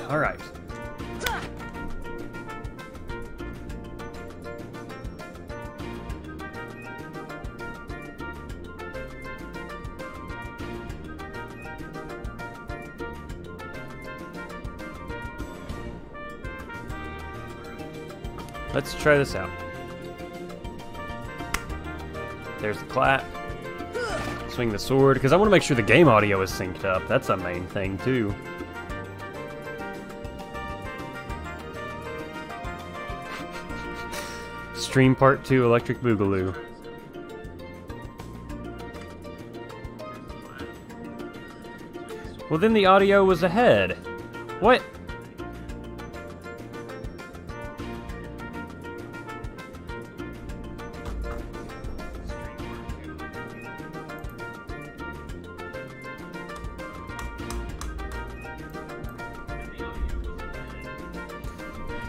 All right. Let's try this out. There's the clap. Swing the sword, because I want to make sure the game audio is synced up. That's a main thing, too. Stream Part 2 Electric Boogaloo. Well, then the audio was ahead. What?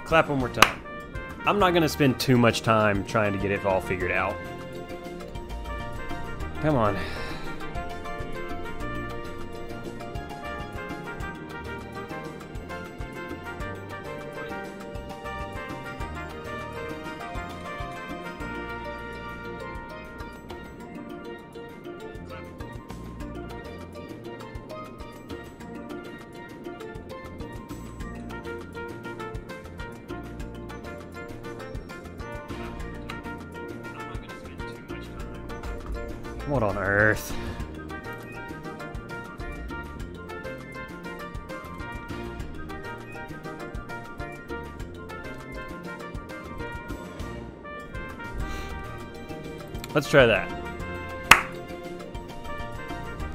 Clap one more time. I'm not gonna spend too much time trying to get it all figured out. Come on. What on earth? Let's try that.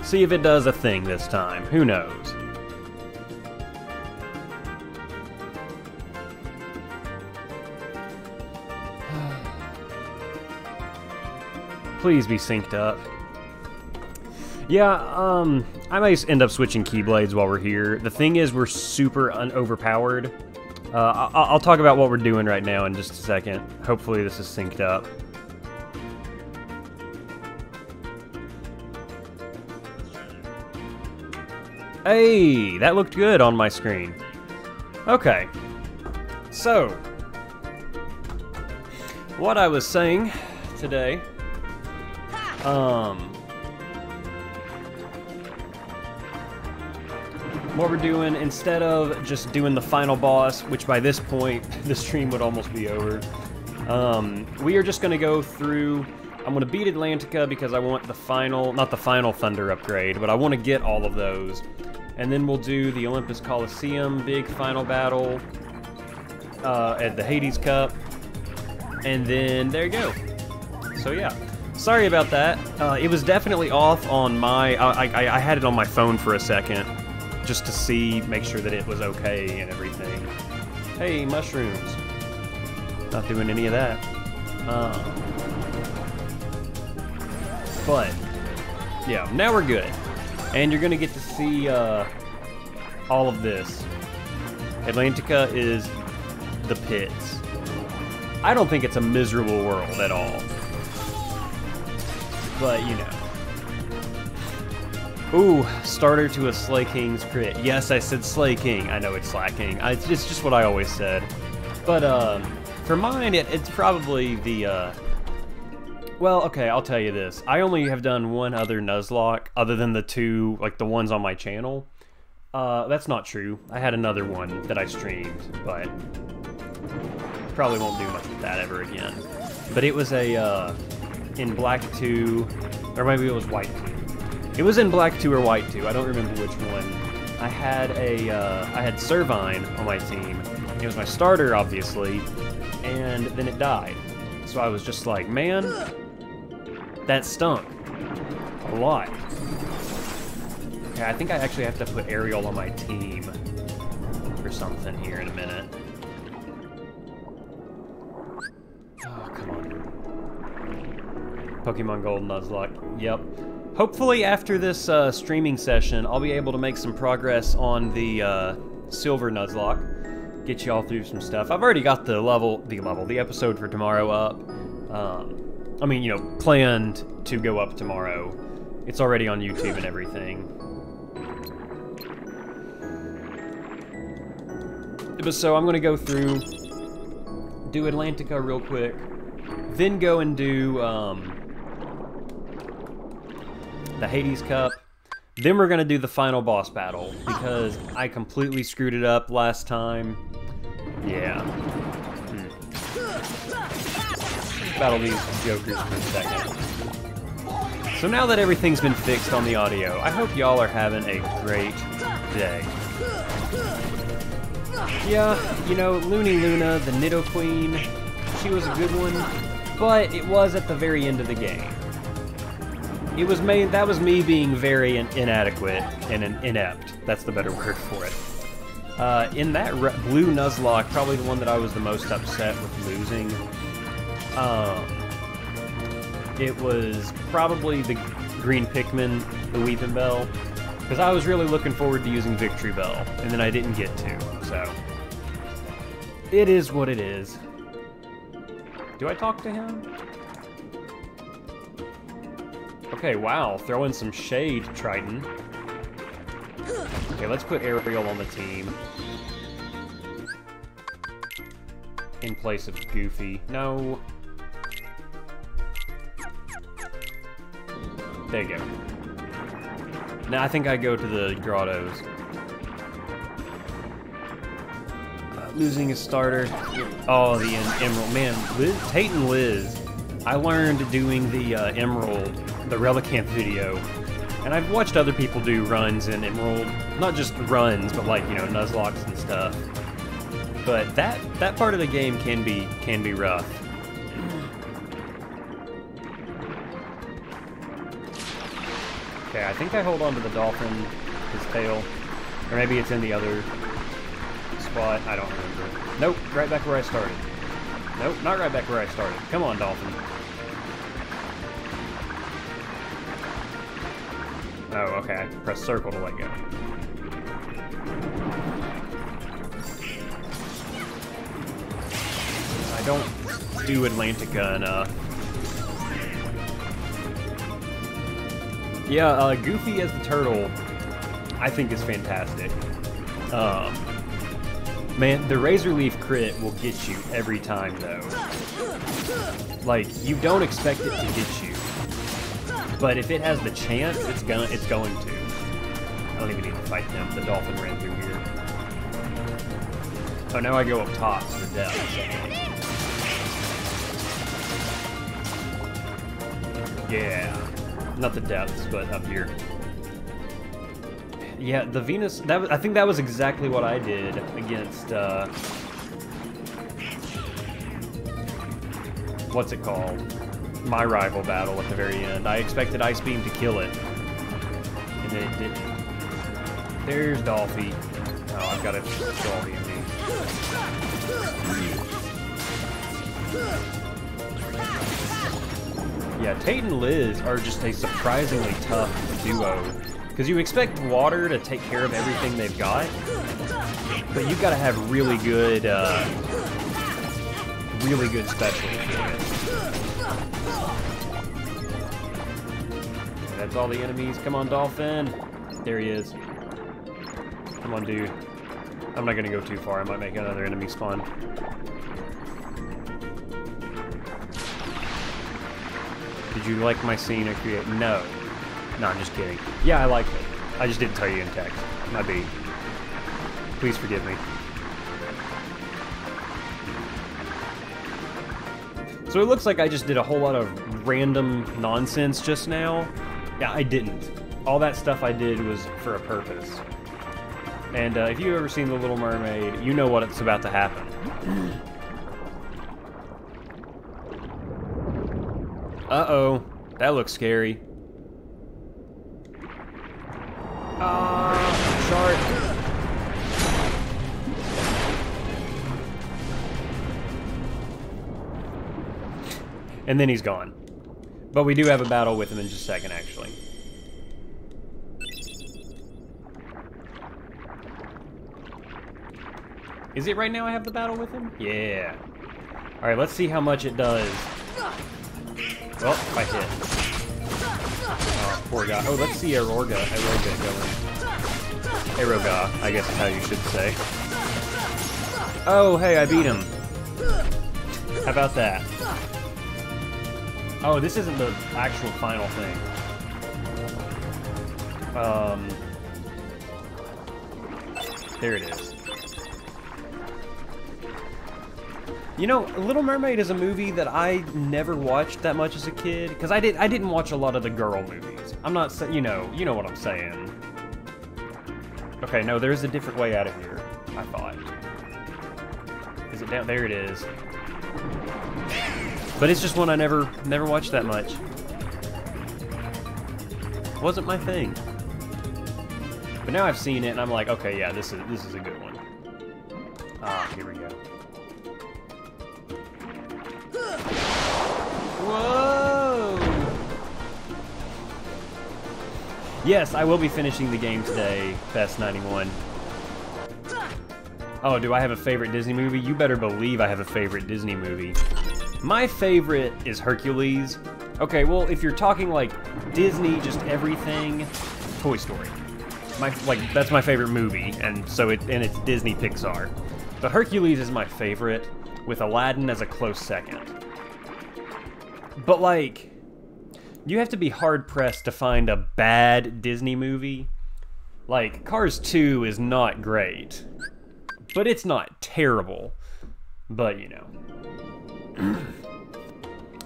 See if it does a thing this time. Who knows? Please be synced up. Yeah, I might end up switching Keyblades while we're here. The thing is, we're super overpowered. I'll talk about what we're doing right now in just a second. Hopefully this is synced up. Hey, that looked good on my screen. Okay. So, what I was saying today, what we're doing, instead of just doing the final boss, which by this point, the stream would almost be over, we are just going to go through. I'm going to beat Atlantica because I want the final, not the final Thunder upgrade, but I want to get all of those. And then we'll do the Olympus Coliseum big final battle at the Hades Cup. And then there you go. So yeah. Sorry about that. It was definitely off on my... I had it on my phone for a second, just to see, make sure that it was okay and everything. Hey, mushrooms. Not doing any of that. But, yeah, now we're good. And you're gonna get to see all of this. Atlantica is the pits. I don't think it's a miserable world at all. But, you know. Ooh, starter to a Slay King's crit. Yes, I said Slay King. I know it's slacking. It's just what I always said. But, for mine, it's probably the, well, okay, I'll tell you this. I only have done one other Nuzlocke, other than the two, like, the ones on my channel. That's not true. I had another one that I streamed, but probably won't do much with that ever again. But it was a, in Black 2, or maybe it was White 2. It was in Black 2 or White 2, I don't remember which one. I had I had Servine on my team. It was my starter, obviously, and then it died. So I was just like, man, that stunk a lot. Okay, I think I actually have to put Ariel on my team or something here in a minute. Oh, come on. Pokemon Gold Nuzlocke, yep. Hopefully after this streaming session, I'll be able to make some progress on the Silver Nuzlocke. get y'all through some stuff. I've already got the episode for tomorrow up. I mean, you know, planned to go up tomorrow. It's already on YouTube and everything. But so I'm gonna go through, do Atlantica real quick, then go and do the Hades Cup. Then we're gonna do the final boss battle because I completely screwed it up last time. Yeah. Battle these jokers for a second. So now that everything's been fixed on the audio, I hope y'all are having a great day. Yeah, you know, Looney Luna, the Nidoqueen, she was a good one, but it was at the very end of the game. It was that was me being very inadequate and inept. That's the better word for it. In that blue Nuzlocke, probably the one that I was the most upset with losing. It was probably the green Pikmin, the Weepin' Bell, because I was really looking forward to using Victory Bell, and then I didn't get to, so. It is what it is. Do I talk to him? Okay, wow, throwing some shade, Triton. Okay, let's put Ariel on the team. In place of Goofy. No. There you go. Now I think I go to the grottos. Losing a starter. Oh, the Emerald. Man, Tate and Liz. I learned doing the Emerald, the Relicanth video. And I've watched other people do runs in Emerald. Not just runs, but like, you know, Nuzlocks and stuff. But that part of the game can be rough. Okay, I think I hold on to the dolphin, his tail. Or maybe it's in the other spot. I don't remember. Nope, right back where I started. Nope, not right back where I started. Come on, dolphin. Oh, okay. I press circle to let go. I don't do Atlantica enough. Yeah, Goofy as the turtle, I think is fantastic. Man, the Razor Leaf crit will get you every time, though. Like, you don't expect it to get you, but if it has the chance, it's going to. I don't even need to fight them. The dolphin ran through here. Oh, now I go up top to the depths. Yeah. Not the depths, but up here. Yeah, the Venus, I think that was exactly what I did against, what's it called? My rival battle at the very end. I expected Ice Beam to kill it, and then it didn't. There's Dolphy. Oh, I've got to Dolphy in me. Yeah, Tate and Liz are just a surprisingly tough duo. Because you expect water to take care of everything they've got, but you've got to have really good specials for it. That's all the enemies. Come on, Dolphin. There he is. Come on, dude. I'm not going to go too far. I might make another enemy spawn. Did you like my scene I created? No. No, I'm just kidding. Yeah, I liked it. I just didn't tell you in text. My B. Please forgive me. So it looks like I just did a whole lot of random nonsense just now. Yeah, I didn't. All that stuff I did was for a purpose. And if you've ever seen The Little Mermaid, you know what's about to happen. Uh-oh. That looks scary. Shark. And then he's gone. But we do have a battle with him in just a second, actually. Is it right now I have the battle with him? Yeah. Alright, let's see how much it does. Well, I hit. Oh, poor guy. Oh, let's see Aroga going. Aroga, I guess is how you should say. Oh, hey, I beat him. How about that? Oh, this isn't the actual final thing. There it is. You know, Little Mermaid is a movie that I never watched that much as a kid, because I didn't watch a lot of the girl movies. I'm not saying, you know what I'm saying. Okay, no, there's a different way out of here, I thought. Is it down? There it is. But it's just one I never watched that much. Wasn't my thing. But now I've seen it and I'm like, okay, yeah, this is a good one. Ah, here we go. Whoa! Yes, I will be finishing the game today, Best 91. Oh, do I have a favorite Disney movie? You better believe I have a favorite Disney movie. My favorite is Hercules. Okay, well, if you're talking like Disney, just everything, Toy Story. That's my favorite movie, and it's Disney Pixar. But Hercules is my favorite, with Aladdin as a close second. But like, you have to be hard-pressed to find a bad Disney movie. Like, Cars 2 is not great, but it's not terrible. But, you know.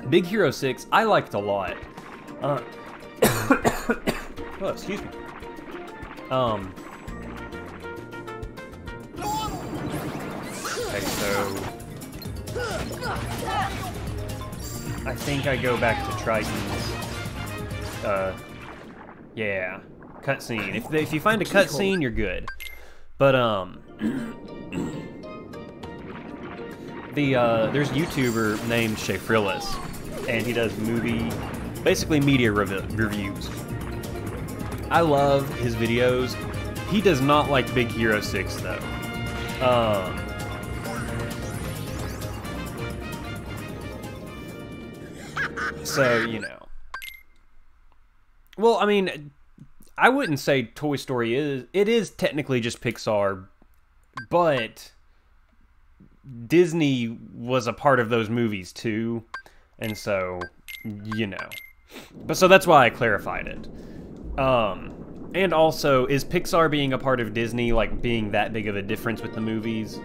Big Hero 6, I liked a lot. Oh, excuse me. Okay, so I think I go back to Triton's. Yeah, cutscene. If you find a cutscene, you're good. But there's a YouTuber named Shayfrillis, and he does basically media reviews. I love his videos. He does not like Big Hero 6 though. So, you know. Well, I mean, I wouldn't say Toy Story is technically just Pixar, but Disney was a part of those movies too, and so, you know. But so that's why I clarified it. And also, is Pixar being a part of Disney, like, being that big of a difference with the movies?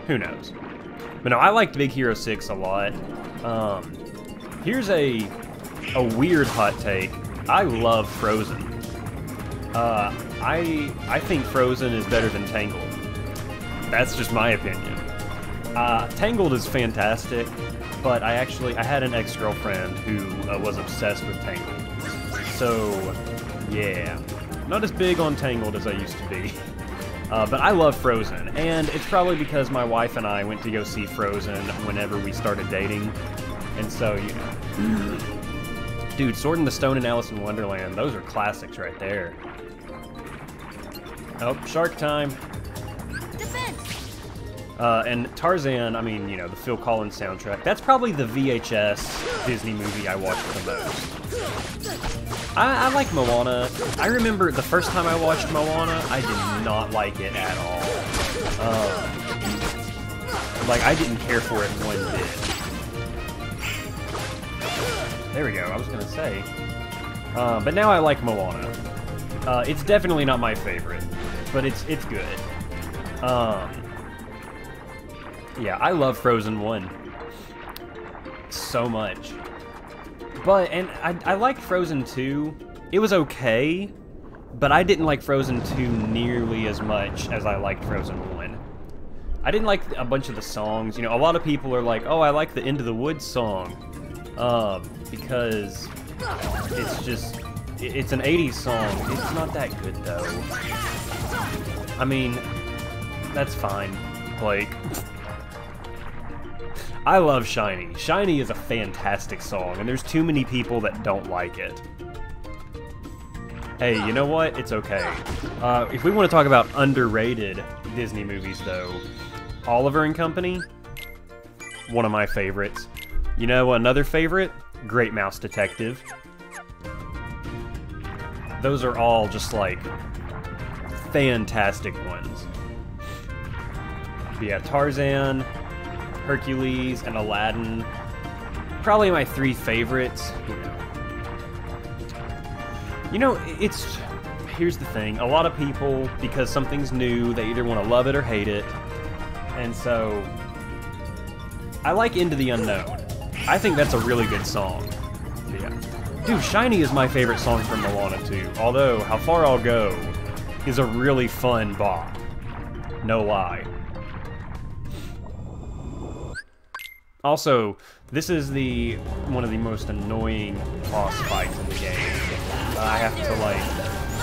Who knows? But no, I liked Big Hero 6 a lot. Here's a weird hot take. I love Frozen. I think Frozen is better than Tangled. That's just my opinion. Tangled is fantastic, but I had an ex-girlfriend who was obsessed with Tangled. So, yeah. Not as big on Tangled as I used to be. But I love Frozen, and it's probably because my wife and I went to go see Frozen whenever we started dating. And so, you know. Dude, Sword in the Stone and Alice in Wonderland, those are classics right there. Oh, shark time. Defense. And Tarzan, I mean, you know, the Phil Collins soundtrack. That's probably the VHS Disney movie I watched the most. I like Moana. I remember the first time I watched Moana, I did not like it at all. Like, I didn't care for it one bit. There we go, I was gonna say. But now I like Moana. It's definitely not my favorite, but it's good. Yeah, I love Frozen 1 so much. And I liked Frozen 2. It was okay, but I didn't like Frozen 2 nearly as much as I liked Frozen 1. I didn't like a bunch of the songs. You know, a lot of people are like, oh, I like the Into the Woods song. Because it's an 80s song. It's not that good, though. I mean, that's fine, Blake. I love Shiny. Shiny is a fantastic song, and there's too many people that don't like it. Hey, you know what? It's okay. If we want to talk about underrated Disney movies, though, Oliver and Company, one of my favorites. You know, another favorite? Great Mouse Detective. Those are all just, like, fantastic ones. But yeah, Tarzan, Hercules, and Aladdin. Probably my 3 favorites. You know, it's... Here's the thing. A lot of people, because something's new, they either want to love it or hate it. And so... I like Into the Unknown. I think that's a really good song. Yeah. Dude, Shiny is my favorite song from Moana 2. Although, How Far I'll Go is a really fun bop. No lie. Also, this is one of the most annoying boss fights in the game. I have to, like,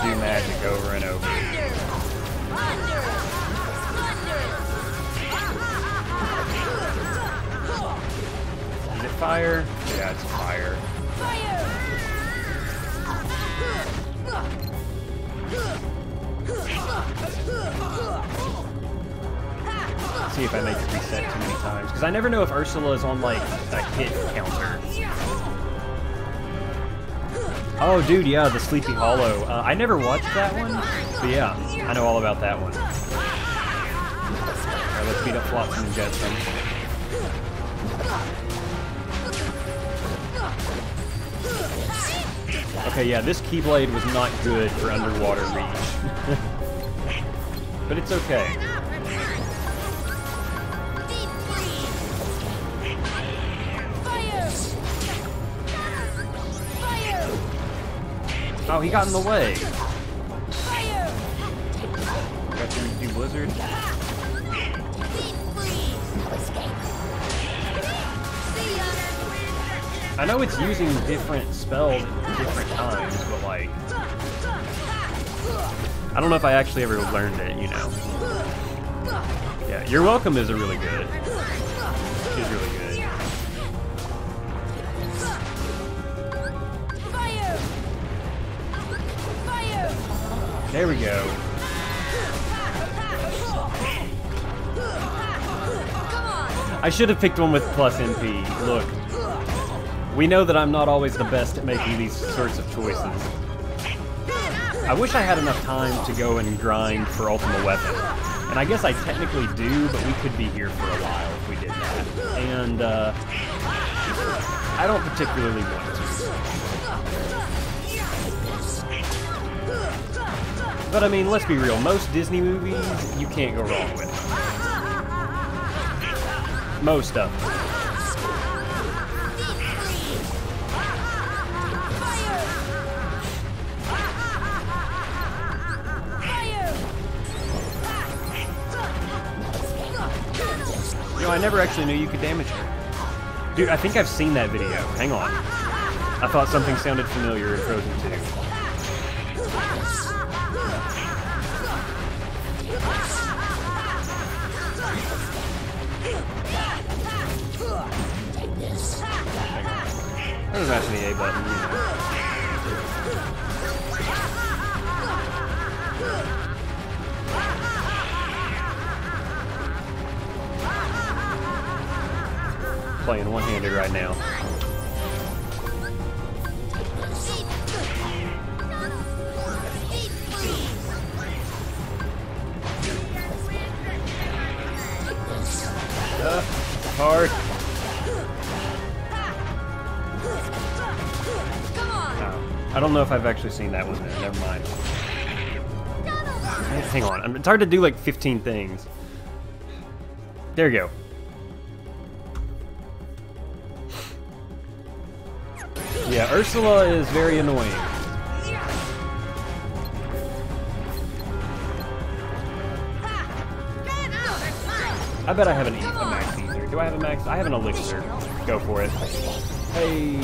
do magic over and over. Is it fire? Yeah, it's fire. See if I make it reset too many times, because I never know if Ursula is on, like, a hit counter. Oh, dude, yeah, the Sleepy Hollow. I never watched that one, but yeah, I know all about that one. Alright, let's beat up Flotsam and Jetsam. Okay, yeah, this Keyblade was not good for underwater reach. But it's okay. Oh, he got in the way. Got your new Blizzard. I know it's using different spells at different times, but like... I don't know if I actually ever learned it, you know. Yeah, You're Welcome is a really good. She's really good. There we go. I should have picked one with plus MP. Look. We know that I'm not always the best at making these sorts of choices. I wish I had enough time to go and grind for Ultimate Weapon. And I guess I technically do, but we could be here for a while if we did that. And, I don't particularly want to. But I mean, let's be real, most Disney movies, you can't go wrong with. Most of them. You know, I never actually knew you could damage her. Dude, I think I've seen that video. Hang on. I thought something sounded familiar in Frozen 2. I was mashing the A button, you know. Playing one-handed right now. Hard. I don't know if I've actually seen that one then. Never mind. Hang on. It's hard to do like 15 things. There you go. Yeah, Ursula is very annoying. I bet I have a max ether. Do I have a max? I have an elixir. Go for it. Hey.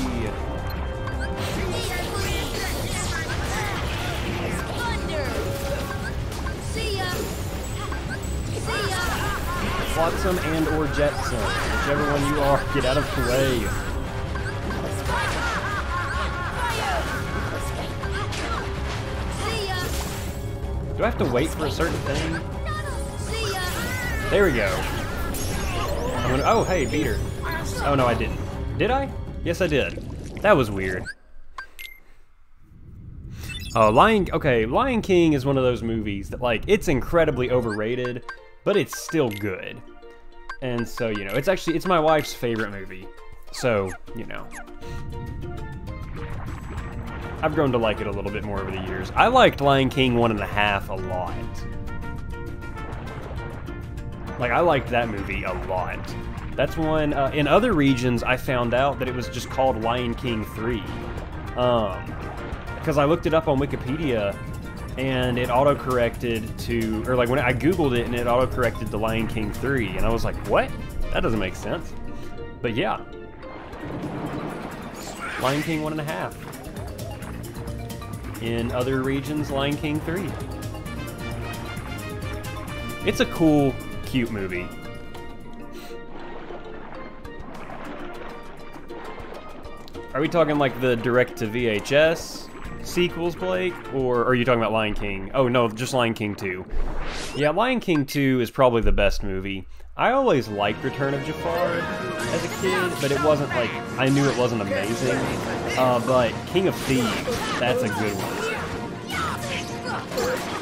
Flotsam and or Jetsam. Whichever one you are, get out of the way. Do I have to wait for a certain thing? There we go. Oh, hey, beat her. Oh, no, I didn't. Did I? Yes, I did. That was weird. Oh, Lion King is one of those movies that, like, it's incredibly overrated, but it's still good. And so, you know, it's my wife's favorite movie. So, you know. I've grown to like it a little bit more over the years. I liked Lion King 1.5 a lot. Like, I liked that movie a lot. That's one, in other regions, I found out that it was just called Lion King 3. Because I looked it up on Wikipedia, and it auto-corrected to, or like when I Googled it, and it auto-corrected to Lion King 3, and I was like, what? That doesn't make sense. But yeah. Lion King 1.5. In other regions, Lion King 3. It's a cool, cute movie. Are we talking like the direct-to-VHS sequels, Blake? Or are you talking about Lion King? Oh, no, just Lion King 2. Yeah, Lion King 2 is probably the best movie. I always liked Return of Jafar as a kid, but it wasn't like, I knew it wasn't amazing. But King of Thieves, that's a good one.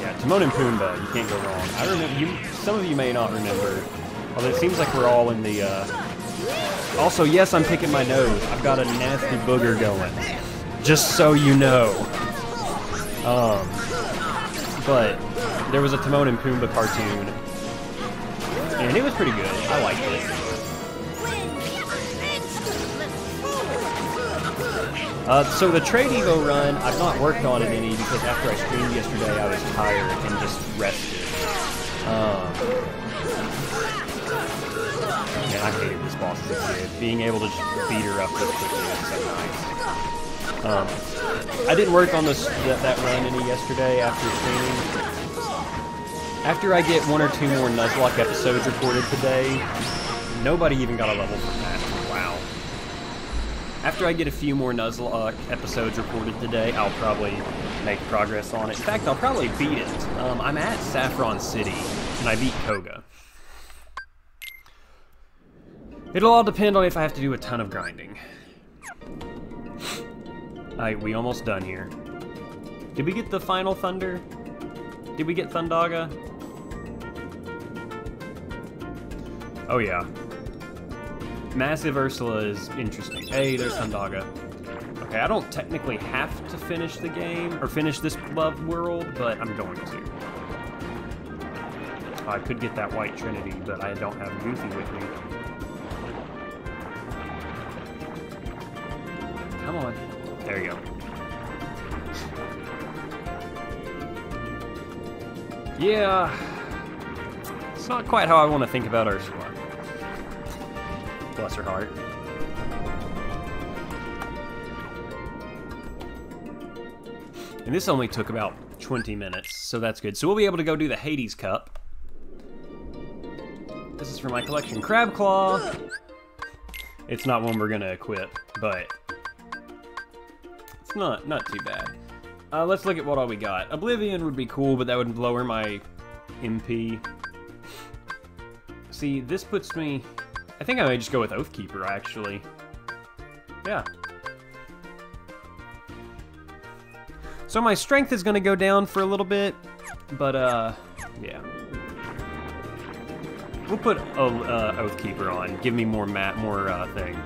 Yeah, Timon and Pumbaa, you can't go wrong. I remember, some of you may not remember, although it seems like we're all in the, Also, yes, I'm picking my nose. I've got a nasty booger going. Just so you know. But there was a Timon and Pumbaa cartoon, and it was pretty good. I liked it. So the Trade Evo run, I've not worked on it any because after I streamed yesterday, I was tired and just rested. Man, I hated this boss as a kid. Being able to just beat her up this quickly is so nice. I didn't work on that run any yesterday after streaming. After I get 1 or 2 more Nuzlocke episodes reported today, nobody even got a level from that. Wow. After I get a few more Nuzlocke episodes reported today, I'll probably make progress on it. In fact, I'll probably beat it. I'm at Saffron City, and I beat Koga. It'll all depend on if I have to do a ton of grinding. Alright, we almost done here. Did we get the final Thunder? Did we get Thundaga? Oh yeah. Massive Ursula is interesting. Hey, there's Thundaga. Okay, I don't technically have to finish the game, or finish this love world, but I'm going to. I could get that White Trinity, but I don't have Goofy with me. Come on. There you go. Yeah. It's not quite how I want to think about Ursula. Bless her heart. And this only took about 20 minutes, so that's good. So we'll be able to go do the Hades Cup. This is for my collection. Crab Claw. It's not one we're gonna equip, but it's not too bad. Let's look at what all we got. Oblivion would be cool, but that would lower my MP. See, this puts me... I think I may just go with Oathkeeper, actually. Yeah. So my strength is going to go down for a little bit, but, yeah. We'll put Oathkeeper on. Give me more thing.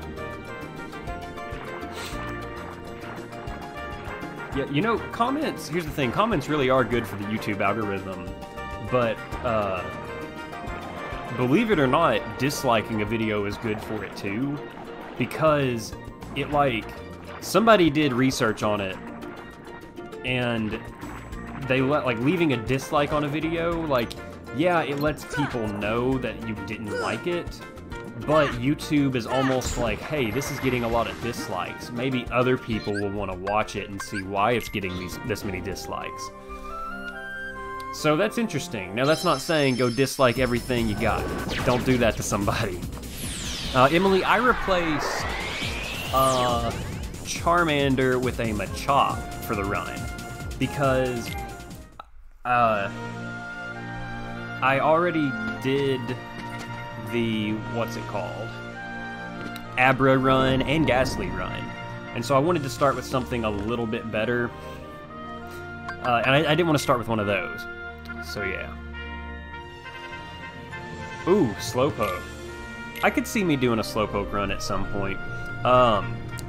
Yeah, you know, comments, here's the thing, comments really are good for the YouTube algorithm, but, believe it or not, disliking a video is good for it too, because it, like, somebody did research on it, and they leaving a dislike on a video, like, yeah, it lets people know that you didn't like it, but YouTube is almost like, hey, this is getting a lot of dislikes. Maybe other people will want to watch it and see why it's getting this many dislikes. So that's interesting. Now, that's not saying go dislike everything you got. Don't do that to somebody. Emily, I replaced Charmander with a Machop for the run, because I already did the, what's it called? Abra run and Ghastly run. And so I wanted to start with something a little bit better. And I didn't want to start with one of those. So yeah. Ooh, Slowpoke. I could see me doing a Slowpoke run at some point.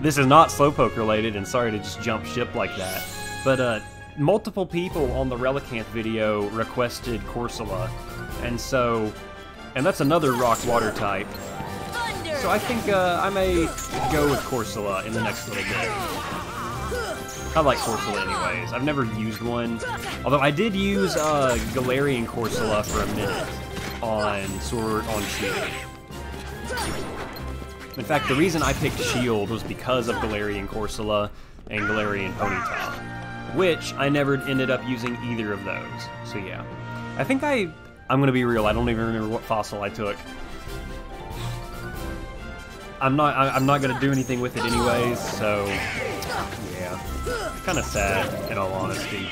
This is not Slowpoke related, and sorry to just jump ship like that. But multiple people on the Relicanth video requested Corsola. And so, and that's another rock water type. So I think I may go with Corsola in the next little bit. I like Corsola anyways. I've never used one. Although I did use Galarian Corsola for a minute on Sword on Shield. In fact, the reason I picked Shield was because of Galarian Corsola and Galarian Ponyta, which I never ended up using either of those. So yeah. I think I'm gonna be real, I don't even remember what fossil I took. I'm not gonna do anything with it anyways, so yeah. Kinda sad, in all honesty.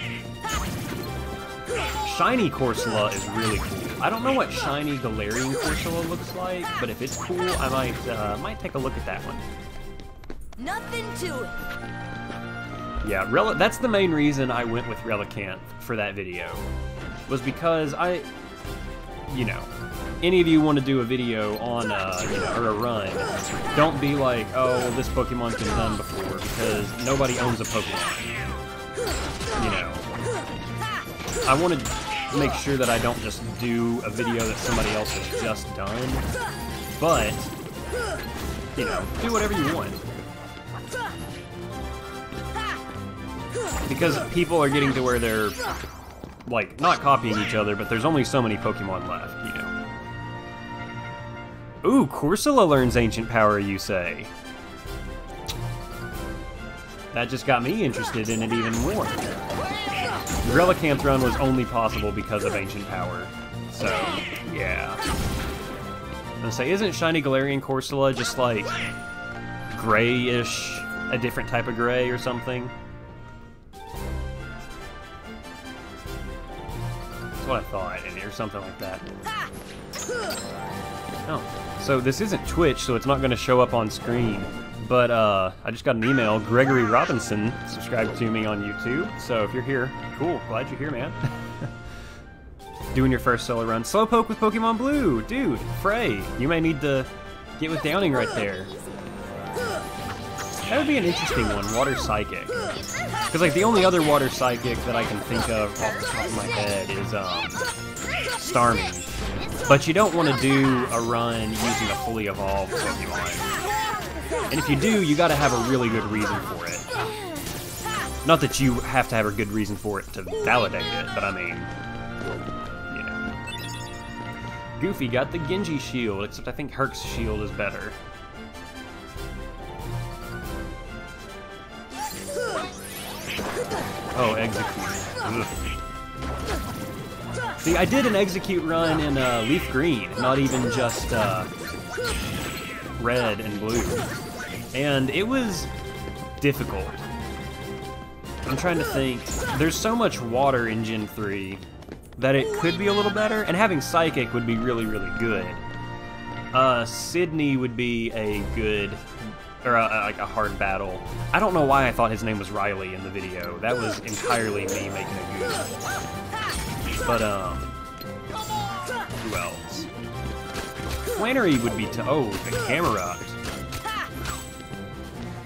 Shiny Corsola is really cool. I don't know what shiny Galarian Corsola looks like, but if it's cool, I might take a look at that one. Nothing to it. Yeah, that's the main reason I went with Relicanth for that video. Was because you know, any of you want to do a video on, you know, or a run, don't be like, oh, well, this Pokemon's been done before, because nobody owns a Pokemon. You know. I want to make sure that I don't just do a video that somebody else has just done, but, you know, do whatever you want. Because people are getting to where they're, like, not copying each other, but there's only so many Pokemon left, you know. Ooh, Corsola learns Ancient Power, you say? That just got me interested in it even more. The Relicanth run was only possible because of Ancient Power. So, yeah. I'm gonna say, isn't Shiny Galarian Corsola just like grayish, a different type of gray or something? That's what I thought, or something like that. Oh, so this isn't Twitch, so it's not going to show up on screen. But I just got an email. Gregory Robinson subscribed to me on YouTube. So if you're here, cool. Glad you're here, man. Doing your first solo run. Slowpoke with Pokemon Blue. Dude, Frey, you may need to get with Downing right there. That would be an interesting one, Water Psychic. Because, like, the only other Water Psychic that I can think of off the top of my head is, Starmie. But you don't want to do a run using a fully evolved Pokemon. And if you do, you gotta have a really good reason for it. Not that you have to have a good reason for it to validate it, but I mean, you know. Goofy got the Genji shield, except I think Herc's shield is better. Oh, Execute. Ugh. See, I did an Execute run in Leaf Green, not even just Red and Blue. And it was difficult. I'm trying to think. There's so much water in Gen 3 that it could be a little better, and having Psychic would be really, really good. Sydney would be a good, or like a hard battle. I don't know why I thought his name was Riley in the video. That was entirely me making a goof. But, who else? Flannery would be oh, the Camerupt.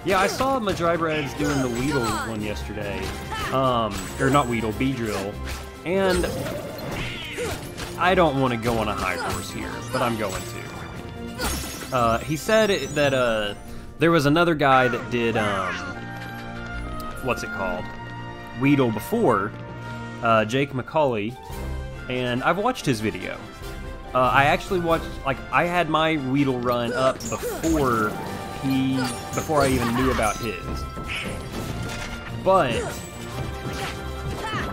Yeah, I saw Madrybreds doing the Weedle one yesterday. Or not Weedle, Beedrill. And I don't want to go on a high horse here, but I'm going to. He said that, there was another guy that did, what's it called? Weedle before, Jake McCauley, and I've watched his video. I actually watched, like, I had my Weedle run up before I even knew about his. But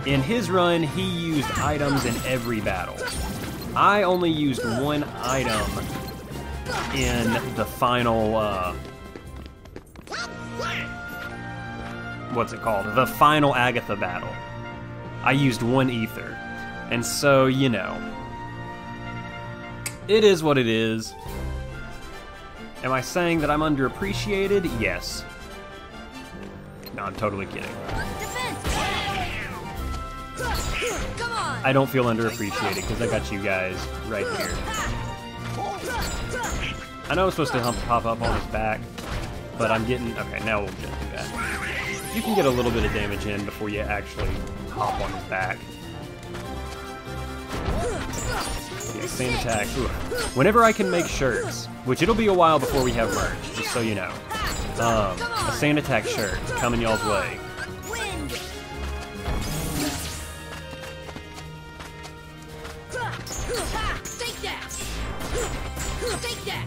in his run, he used items in every battle. I only used one item in the final, what's it called? The final Agatha battle. I used one ether. And so, you know, It is what it is. Am I saying that I'm underappreciated? Yes. No, I'm totally kidding. Come on. I don't feel underappreciated because I got you guys right here. I know I'm supposed to pop up on his back, but I'm getting... Okay, now we'll just do that. You can get a little bit of damage in before you actually hop on his back. Yeah, same attack. Ooh. Whenever I can make shirts, which it'll be a while before we have merch, just so you know. A sand attack shirt coming y'all's way. Wind. Take that. Take that.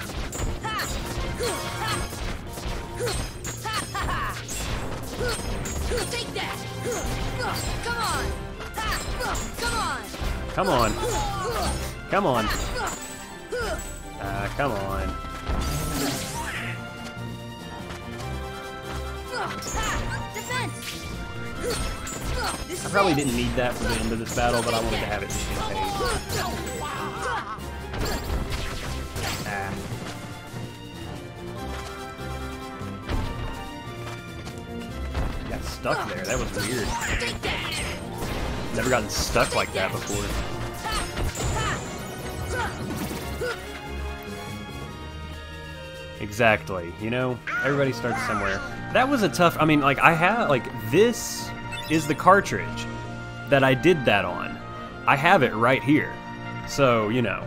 Take that. Come on. Come on. Come on. Come on. Come on. Defense. I probably didn't need that for the end of this battle, but I wanted to have it just in case. Got stuck there. That was weird. Never gotten stuck like that before. Exactly. You know, everybody starts somewhere. That was a tough... I mean, like, I have... Like, this is the cartridge that I did that on. I have it right here. So, you know.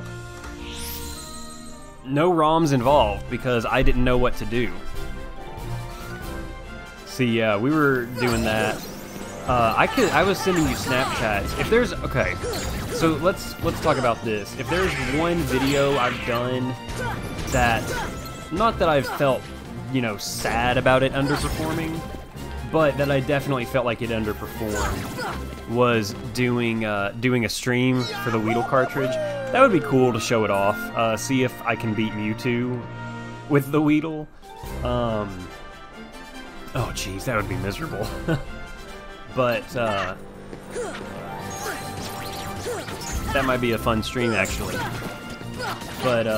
No ROMs involved because I didn't know what to do. See, yeah, we were doing that. I was sending you Snapchats. If there's... Okay. So, let's talk about this. If there's one video I've done that... Not that I've felt, you know, sad about it underperforming, but that I definitely felt like it underperformed was doing a stream for the Weedle cartridge. That would be cool to show it off. See if I can beat Mewtwo with the Weedle. Oh, jeez, that would be miserable. But that might be a fun stream, actually. But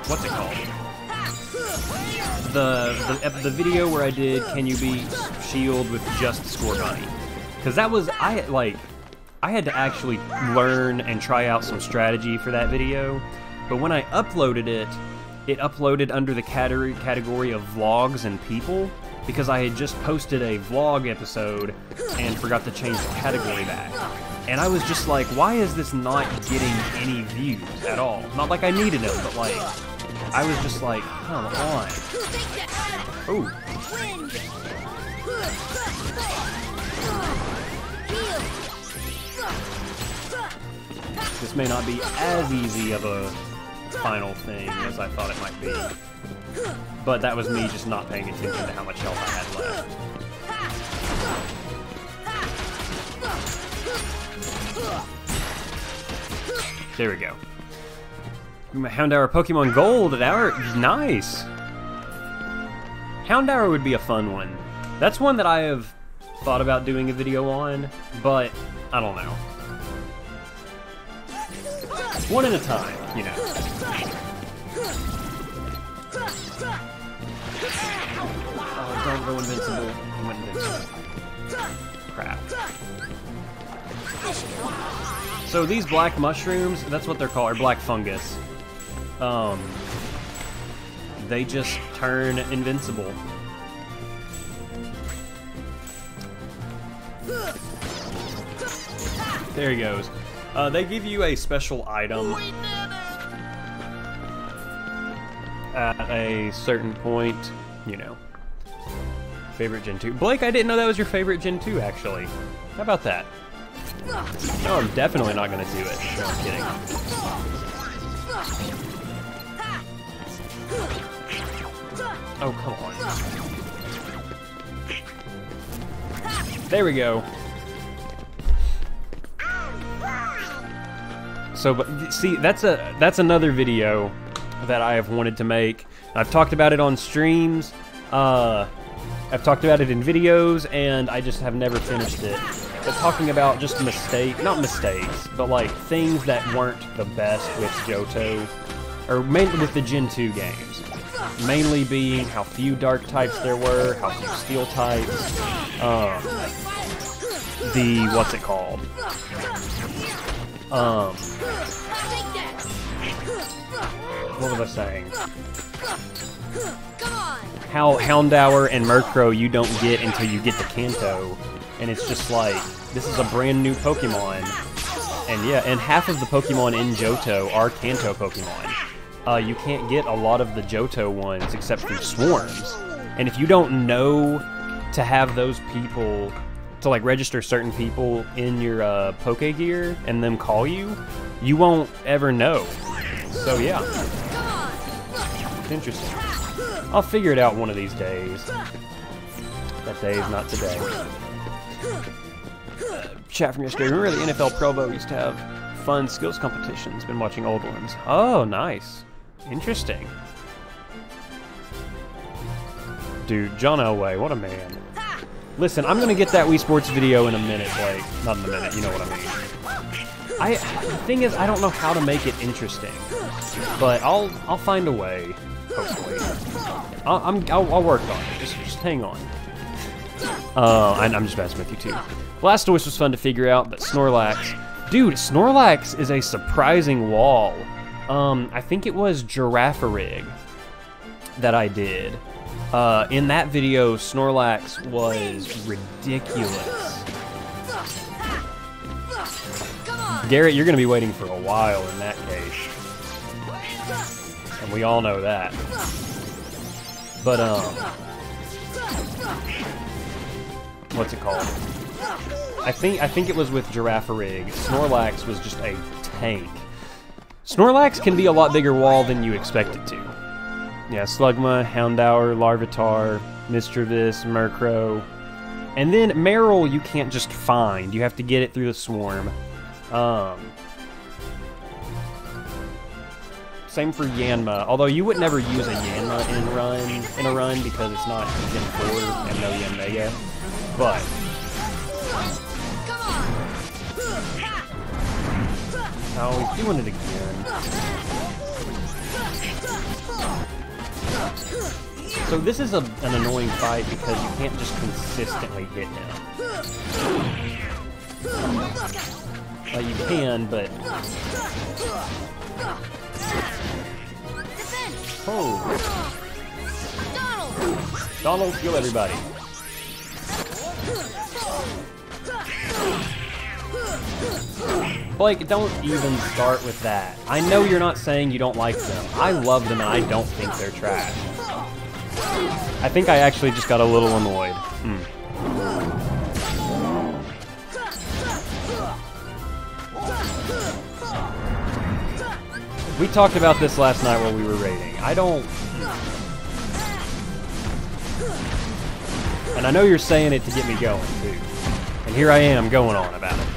what's it called? The video where I did Can You Beat Shield with just Scorbunny? Because that was, I had to actually learn and try out some strategy for that video. But when I uploaded it, it uploaded under the category of vlogs and people, because I had just posted a vlog episode and forgot to change the category back. And I was just like, why is this not getting any views at all? Not like I needed them, but like, I was just like, come on. Ooh. This may not be as easy of a final thing as I thought it might be. But that was me just not paying attention to how much health I had left. There we go. Houndour Pokemon Gold at our... Nice! Houndour would be a fun one. That's one that I have thought about doing a video on, but I don't know. One at a time, you know. Oh, don't go invincible. You went invincible. Crap. So these black mushrooms, that's what they're called, or black fungus. They just turn invincible. There he goes. They give you a special item at a certain point, you know. Favorite Gen 2. Blake, I didn't know that was your favorite Gen 2, actually. How about that? No, I'm definitely not going to do it. No, I'm kidding. Oh, come on. There we go. So, but see, that's another video that I have wanted to make. I've talked about it on streams. I've talked about it in videos, and I just have never finished it. but talking about just not mistakes, but like things that weren't the best with Johto, or mainly with the Gen 2 games. Mainly being how few dark types there were, how few steel types, what's it called? What was I saying? How Houndour and Murkrow you don't get until you get to Kanto, and it's just like, this is a brand new Pokemon, and yeah, and half of the Pokemon in Johto are Kanto Pokemon. You can't get a lot of the Johto ones except through swarms, and if you don't know to have those people, to like register certain people in your Pokegear and them call you, you won't ever know. So yeah, it's interesting. I'll figure it out one of these days. That day is not today. Chat from yesterday. Remember the NFL Pro Bowl used to have fun skills competitions? Been watching old ones. Oh, nice. Interesting. Dude, John Elway, what a man. Listen, I'm gonna get that Wii Sports video in a minute, like, not in a minute, you know what I mean. The thing is, I don't know how to make it interesting, but I'll find a way, hopefully. I'll work on it, just hang on. I'm just messing with you too. Blastoise was fun to figure out, but Snorlax, dude, Snorlax is a surprising wall. I think it was Girafarig that I did. In that video, Snorlax was ridiculous. Garrett, you're going to be waiting for a while in that case. And we all know that. But, what's it called? I think it was with Girafarig. Snorlax was just a tank. Snorlax can be a lot bigger wall than you expect it to. Yeah, Slugma, Houndour, Larvitar, Mischievous, Murkrow. And then Marill you can't just find. You have to get it through the swarm. Same for Yanma. Although you would never use a Yanma in a run because it's not Gen 4 and no Yanmega. But oh, he's doing it again. So this is an annoying fight because you can't just consistently hit him. Well, you can, but... Oh! Donald, kill everybody. Blake, don't even start with that. I know you're not saying you don't like them. I love them and I don't think they're trash. I think I actually just got a little annoyed. We talked about this last night while we were raiding. And I know you're saying it to get me going, too. And here I am going on about it.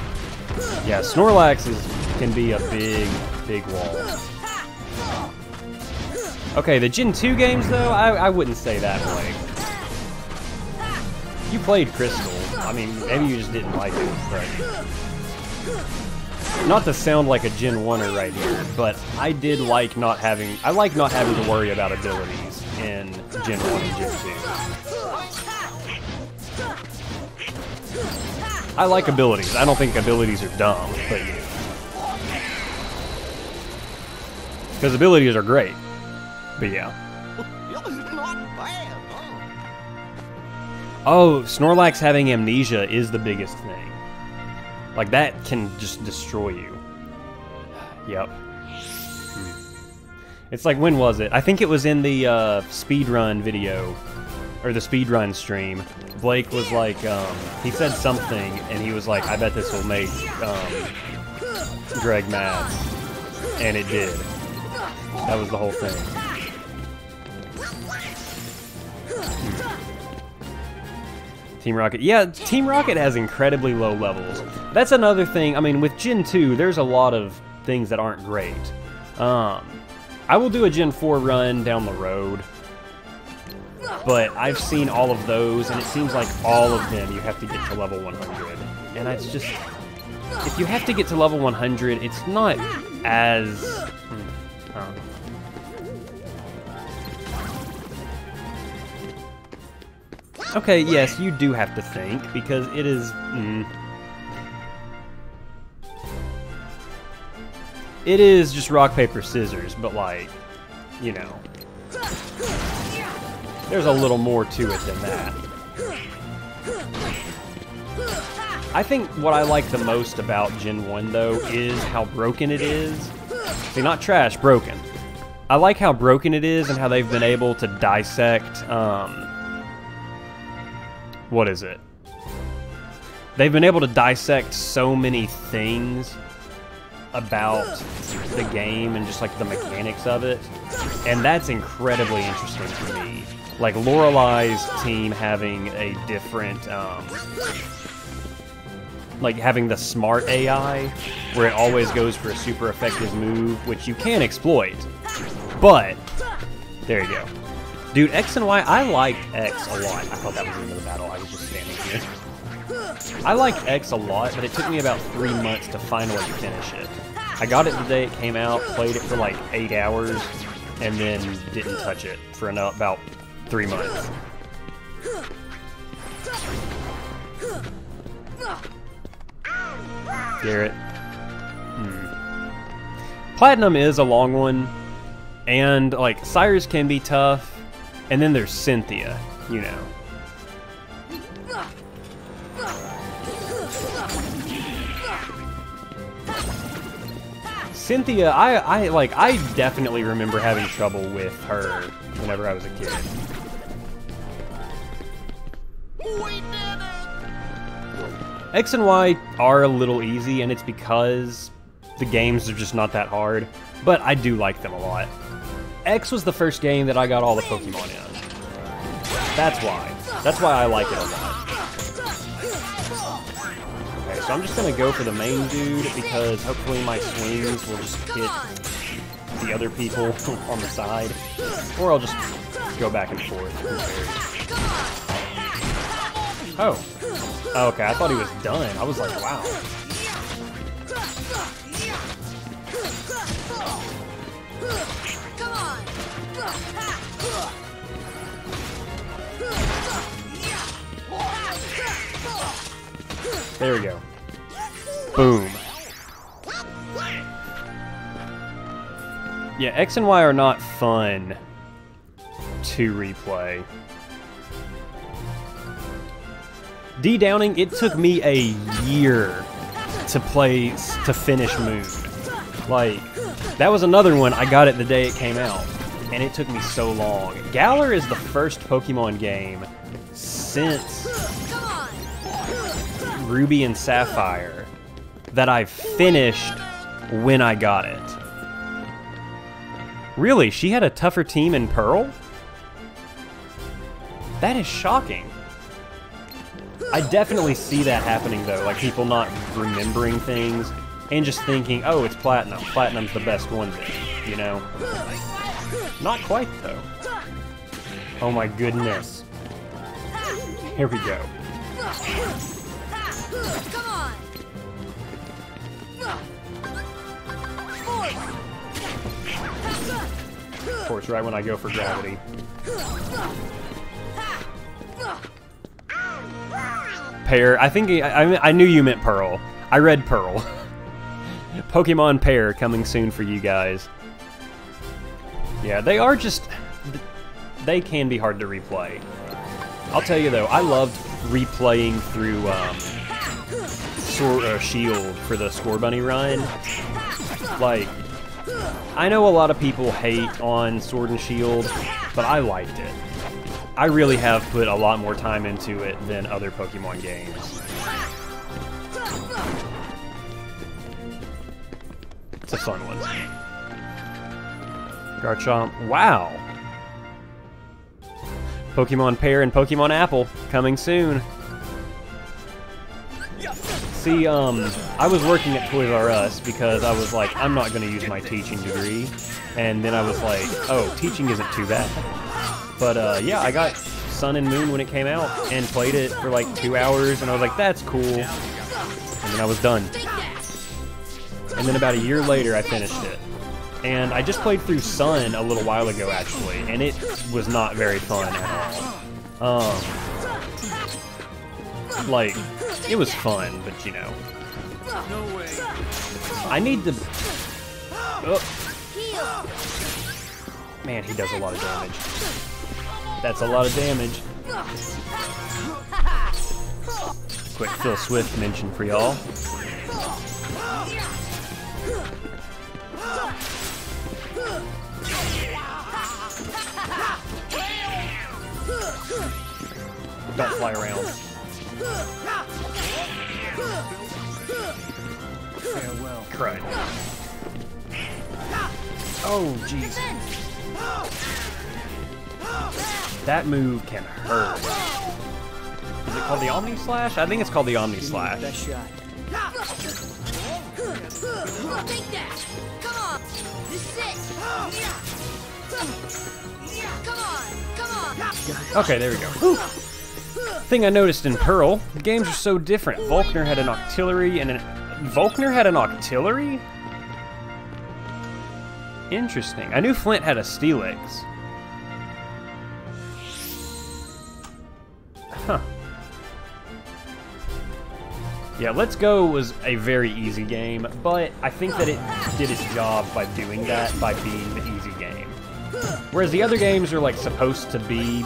Yeah, Snorlax can be a big wall. Okay, the Gen 2 games, though, I wouldn't say that way. You played Crystal. I mean, maybe you just didn't like it, but... Not to sound like a Gen 1er right here, but I did like not having... I like not having to worry about abilities in Gen 1 and Gen 2. I like abilities. I don't think abilities are dumb, but you... Because abilities are great. But yeah. Oh, Snorlax having amnesia is the biggest thing. Like, that can just destroy you. Yep. It's like, when was it? I think it was in the speedrun video, or the speedrun stream. Blake was like, he said something, and he was like, I bet this will make Greg mad. And it did. That was the whole thing. Team Rocket. Yeah, Team Rocket has incredibly low levels. That's another thing. I mean, with Gen 2, there's a lot of things that aren't great. I will do a Gen 4 run down the road. But I've seen all of those, and it seems like all of them you have to get to level 100. and it's just, if you have to get to level 100, it's not as, Okay, yes, you do have to think, because it is, it is just rock, paper, scissors, but like, you know, there's a little more to it than that. I think what I like the most about Gen 1, though, is how broken it is. See, not trash, broken. I like how broken it is and how they've been able to dissect, what is it? They've been able to dissect so many things about the game and just like the mechanics of it, and that's incredibly interesting to me. Like Lorelai's team having a different, like having the smart AI, where it always goes for a super effective move, which you can exploit, but there you go. Dude, X and Y, I liked X a lot. I thought that was the end of the battle. I was just standing here. I liked X a lot, but it took me about 3 months to finally finish it. I got it the day it came out, played it for like 8 hours, and then didn't touch it for about 3 months. Garrett. Platinum is a long one, and like Cyrus can be tough, and then there's Cynthia, you know. Cynthia, I definitely remember having trouble with her whenever I was a kid. X and Y are a little easy, and it's because the games are just not that hard, but I do like them a lot. X was the first game that I got all the Pokemon in. That's why. That's why I like it a lot. Okay, so I'm just gonna go for the main dude, because hopefully my swings will just hit the other people on the side. Or I'll just go back and forth. Oh. Okay, I thought he was done. I was like, wow. There we go. Boom. Yeah, X and Y are not fun to replay. D-Downing, it took me a year to finish Moon. Like, that was another one, I got it the day it came out, and it took me so long. Galar is the first Pokemon game since Ruby and Sapphire that I finished when I got it. Really? She had a tougher team in Pearl? That is shocking. I definitely see that happening, though, like people not remembering things and just thinking, oh, it's Platinum. Platinum's the best one then, you know? Not quite, though. Oh my goodness. Here we go. Come on! Of course, right when I go for gravity. Pear. I think I knew you meant Pearl. I read Pearl. Pokemon Pear coming soon for you guys. Yeah, they are just... They can be hard to replay. I'll tell you though, I loved replaying through Sword or Shield for the Scorbunny run. Like, I know a lot of people hate on Sword and Shield, but I liked it. I really have put a lot more time into it than other Pokemon games. It's a fun one. Garchomp. Wow! Pokemon Pear and Pokemon Apple coming soon. See, I was working at Toys R Us because I was like, I'm not going to use my teaching degree. And then I was like, oh, teaching isn't too bad. But yeah, I got Sun and Moon when it came out and played it for like 2 hours, and I was like, that's cool. and then I was done. Take that. And then about a year later, I finished it. And I just played through Sun a little while ago, actually, and it was not very fun at all. Like, it was fun, but you know. No way. I need to... Oh, Heal. man, he does a lot of damage. That's a lot of damage. Quick Phil Swift mention for y'all. Don't fly around. Farewell. Crud. Oh, jeez. That move can hurt. Is it called the Omni Slash? I think it's called the Omni Slash. Best shot. Take that. Come on. This is it. Come on. Okay, there we go. Whew. Thing I noticed in Pearl, the games are so different. Volkner had an artillery and Volkner had an artillery? Interesting. I knew Flint had a Steelix. Huh. Yeah, Let's Go was a very easy game, but I think that it did its job by doing that, by being the easy game. Whereas the other games are like supposed to be,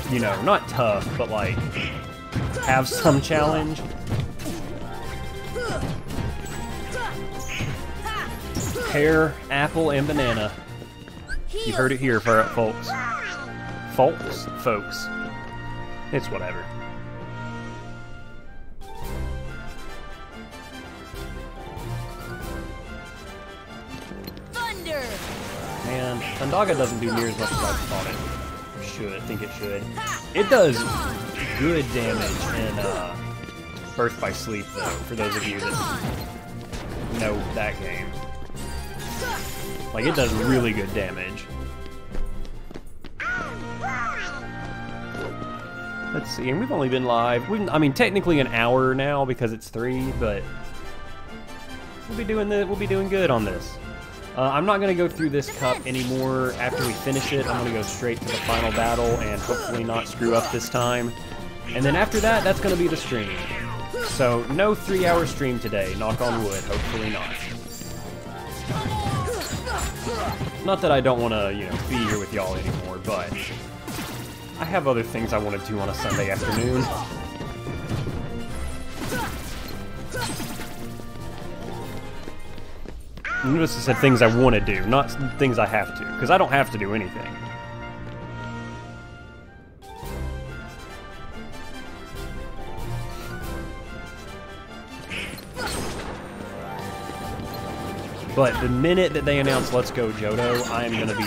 you know, not tough, but like have some challenge. Pear, apple, and banana. You heard it here, folks. Folks. It's whatever. Thunder. Man, Thundaga doesn't do near as much as I thought it should. I think it should. It does good damage in Birth by Sleep, though, for those of you that know that game. Like, it does really good damage. Let's see, and we've only been live. I mean, technically an hour now because it's 3, but we'll be doing good on this. I'm not going to go through this cup anymore after we finish it. I'm going to go straight to the final battle and hopefully not screw up this time. And then after that, that's going to be the stream. So, no 3-hour stream today, knock on wood, hopefully not. Not that I don't want to, you know, be here with y'all anymore, but I have other things I want to do on a Sunday afternoon. Notice I said things I want to do, not things I have to, because I don't have to do anything. But the minute that they announce Let's Go Johto, I'm going to be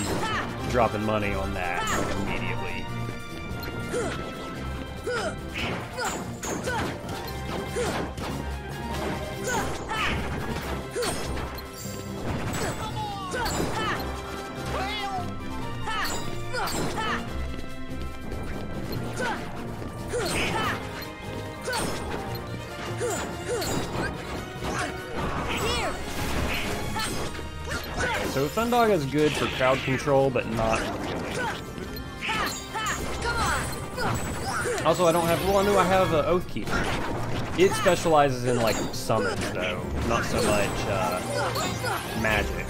dropping money on that like, immediately. So Thundaga is good for crowd control, but not really. Also, I don't have. Well, I know I have Oathkeeper. It specializes in like summons, though, not so much magic.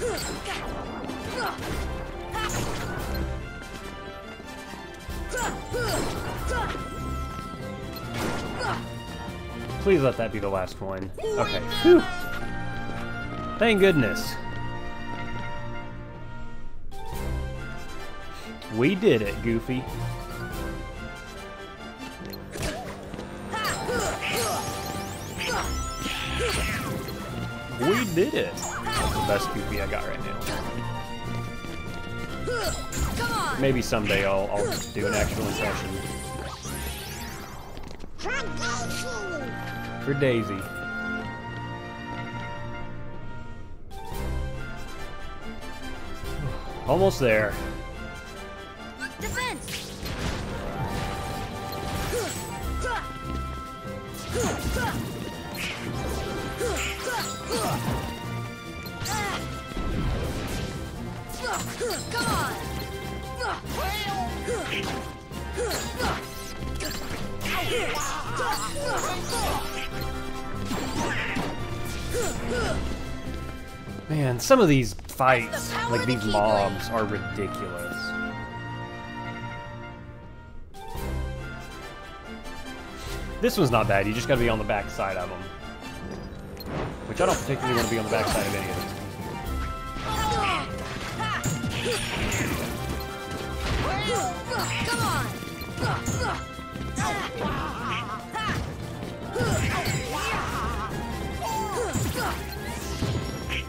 Please let that be the last one. Okay. Whew. Thank goodness. We did it, Goofy. We did it. That's the best Goofy I got right now. Maybe someday I'll do an actual impression. For Daisy. Almost there. Defense. Come on. Man, some of these fights, like these mobs, are ridiculous. This one's not bad, you just gotta be on the back side of them. Which I don't particularly want to be on the back side of any of these. Come on.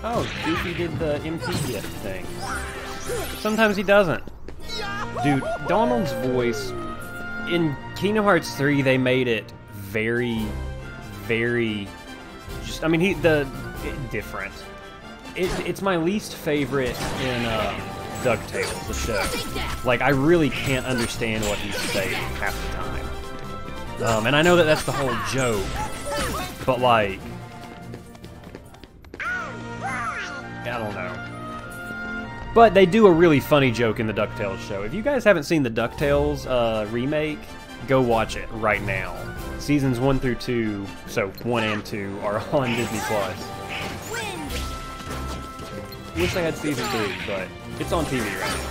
Oh, Goofy did the MP gift thing. Sometimes he doesn't. Dude, Donald's voice, in Kingdom Hearts 3, they made it very, very, just, I mean, different. It's my least favorite in DuckTales, the show. Like, I really can't understand what he's saying half the time. And I know that that's the whole joke, but like, I don't know. But they do a really funny joke in the DuckTales show. If you guys haven't seen the DuckTales remake, go watch it right now. Seasons 1 through 2, so 1 and 2, are on Disney+. Wish they had season 3, but it's on TV right now.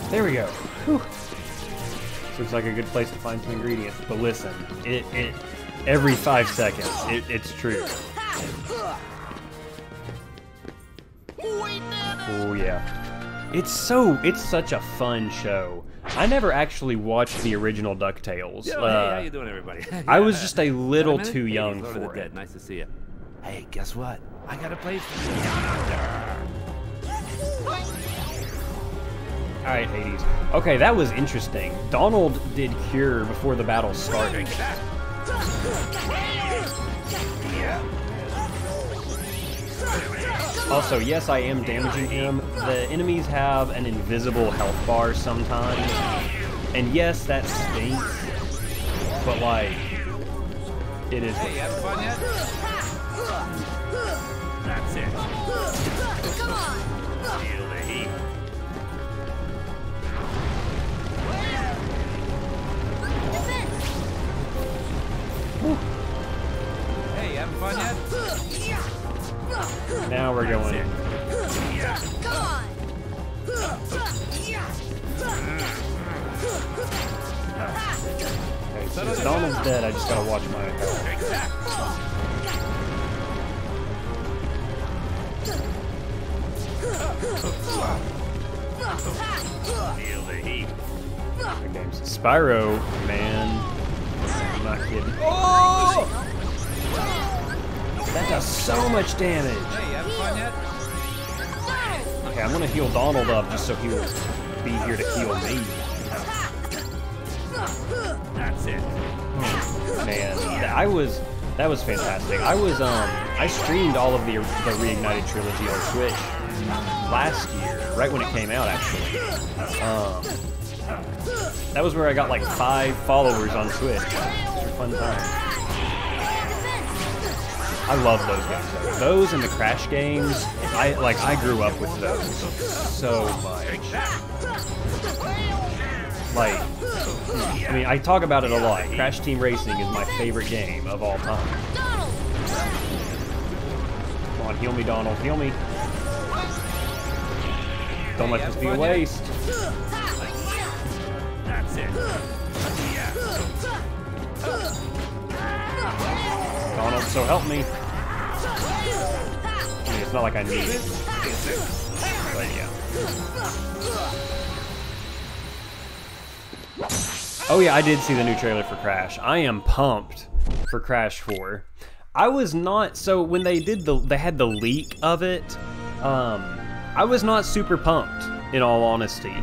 There we go. Whew. Looks like a good place to find some ingredients. But listen, every 5 seconds, it's true. Oh yeah. It's such a fun show. I never actually watched the original DuckTales. Yo, hey, how you doing, everybody? I was just a little too young Hey, for it. Nice to see you. Hey, guess what? I got a place for you. Alright, Hades. Okay, that was interesting. Donald did Cure before the battle started. Also, yes, I am damaging him. The enemies have an invisible health bar sometimes. And yes, that stinks. But like, it is. Hey, you having fun yet? That's it. Come on. Feel the heat. Hey, you having fun yet? Now we're going. Come on. Okay, since Donald's dead, I just gotta watch my health. Feel the heat. Okay, so Spyro, man. I'm not kidding. Oh! That does so much damage. Hey, you having fun yet? Okay, I'm gonna heal Donald up just so he will be here to heal me. That's it. Man, that was fantastic. I streamed all of the Reignited trilogy on Twitch last year, right when it came out, actually. That was where I got like 5 followers on Twitch. It was a fun time. I love those games though. Those and the Crash games, I grew up with those so much. Like, I mean, I talk about it a lot. Crash Team Racing is my favorite game of all time. Come on, heal me, Donald, heal me. Don't let this be a waste. That's it. Donald, so help me. I mean, it's not like I need it. But yeah. Oh yeah, I did see the new trailer for Crash. I am pumped for Crash 4. I was not, so when they had the leak of it, I was not super pumped, in all honesty.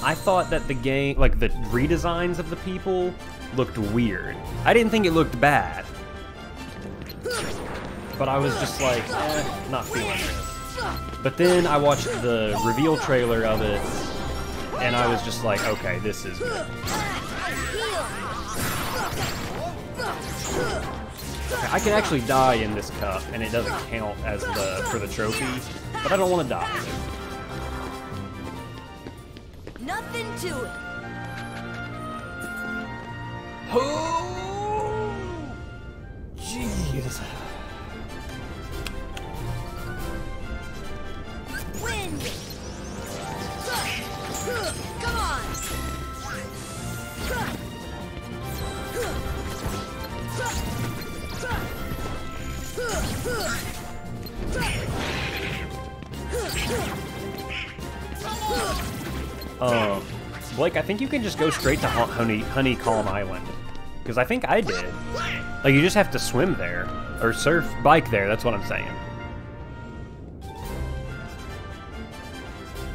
I thought that the game, like the redesigns of the people, looked weird. I didn't think it looked bad. but I was just like, not feeling this. But then I watched the reveal trailer of it, and I was just like, okay, this is good. Okay, I can actually die in this cup, and it doesn't count as for the trophy, but I don't want to die. Nothing to it. Oh, jeez. Wind. Come on. Blake, I think you can just go straight to Honeycomb Island. Because I think I did. Like, you just have to swim there. Or bike there, that's what I'm saying.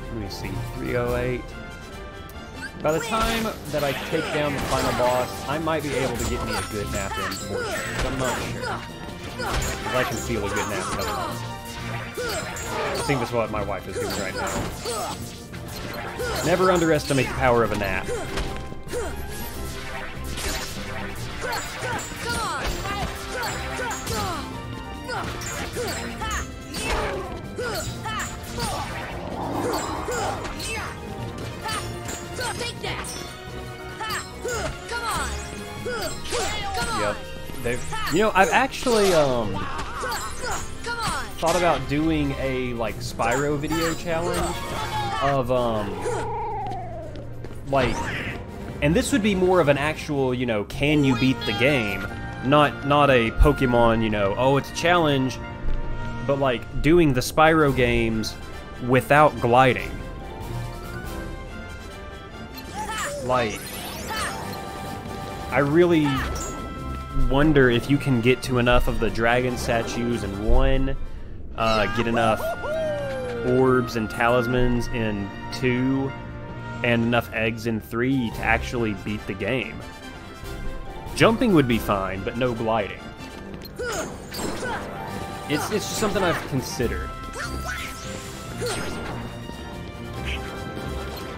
Let me see, 308. By the time that I take down the final boss, I might be able to get me a good nap in for sure. I'm not sure. Because I can feel a good nap coming on. I think that's what my wife is doing right now. Never underestimate the power of a nap. Take that. Come on. Yep. You know, I've actually thought about doing a like Spyro video challenge of like, and this would be more of an actual, you know, can you beat the game, not a Pokemon, you know, oh, it's a challenge, but like doing the Spyro games without gliding. Like, I really wonder if you can get to enough of the dragon statues in 1, get enough orbs and talismans in 2, and enough eggs in 3 to actually beat the game. Jumping would be fine, but no gliding. It's just something I've considered.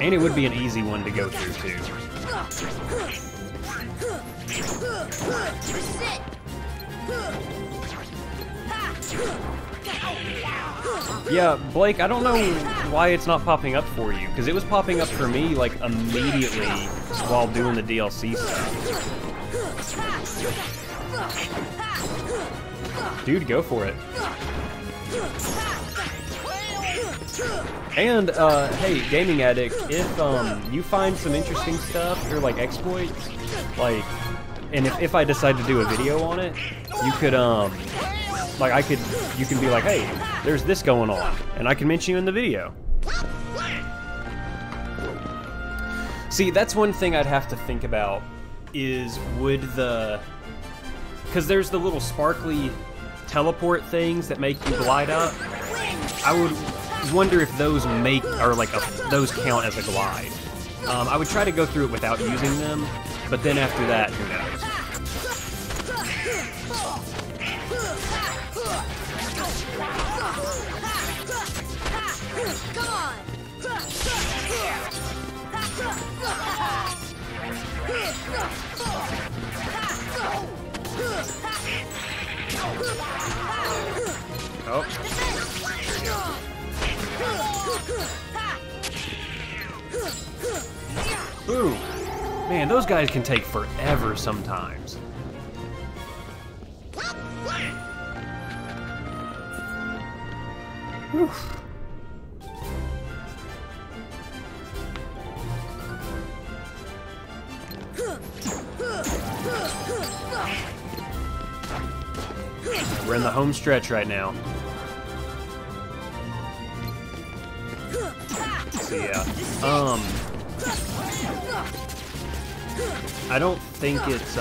And it would be an easy one to go through, too. Yeah, Blake, I don't know why it's not popping up for you, because it was popping up for me, like, immediately while doing the DLC stuff. Dude, go for it. And, hey, Gaming Addict, if, you find some interesting stuff, or, like, exploits, like, and if I decide to do a video on it, you could, like, you can be like, hey, there's this going on, and I can mention you in the video. See, that's one thing I'd have to think about, is because there's the little sparkly teleport things that make you glide up. I would wonder if those those count as a glide. I would try to go through it without using them, but then after that, who knows? Oh. Ooh. Man, those guys can take forever sometimes. Whew. We're in the home stretch right now. So yeah, I don't think it's,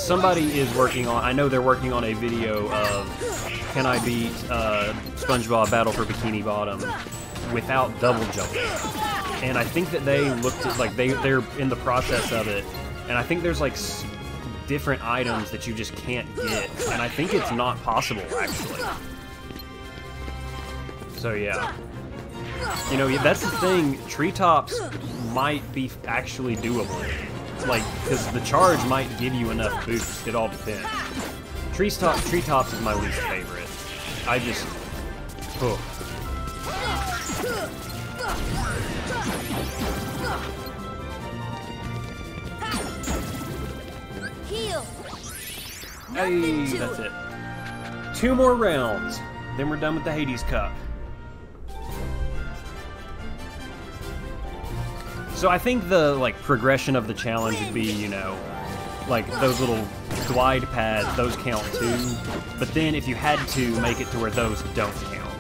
somebody is working on, I know they're working on a video of can I beat SpongeBob Battle for Bikini Bottom without double jumping. And I think that they looked at, like, they're in the process of it, and I think there's like different items that you just can't get, and I think it's not possible, actually. So yeah. You know, that's the thing, treetops might be actually doable. Like, because the charge might give you enough boost, it all depends. Treetops is my least favorite. I just... Oh. Heal. Hey, that's it. 2 more rounds, then we're done with the Hades Cup. So I think the, like, progression of the challenge would be, you know, like, those little glide pads, those count too. But then if you had to, make it to where those don't count.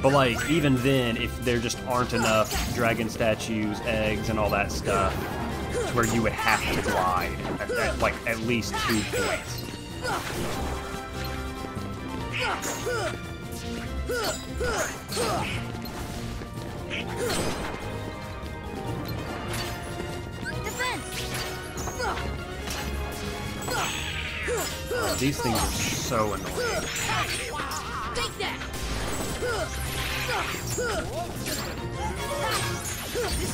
But, like, even then, if there just aren't enough dragon statues, eggs, and all that stuff, to where you would have to glide at like, at least 2 points. These things are so annoying. Take that.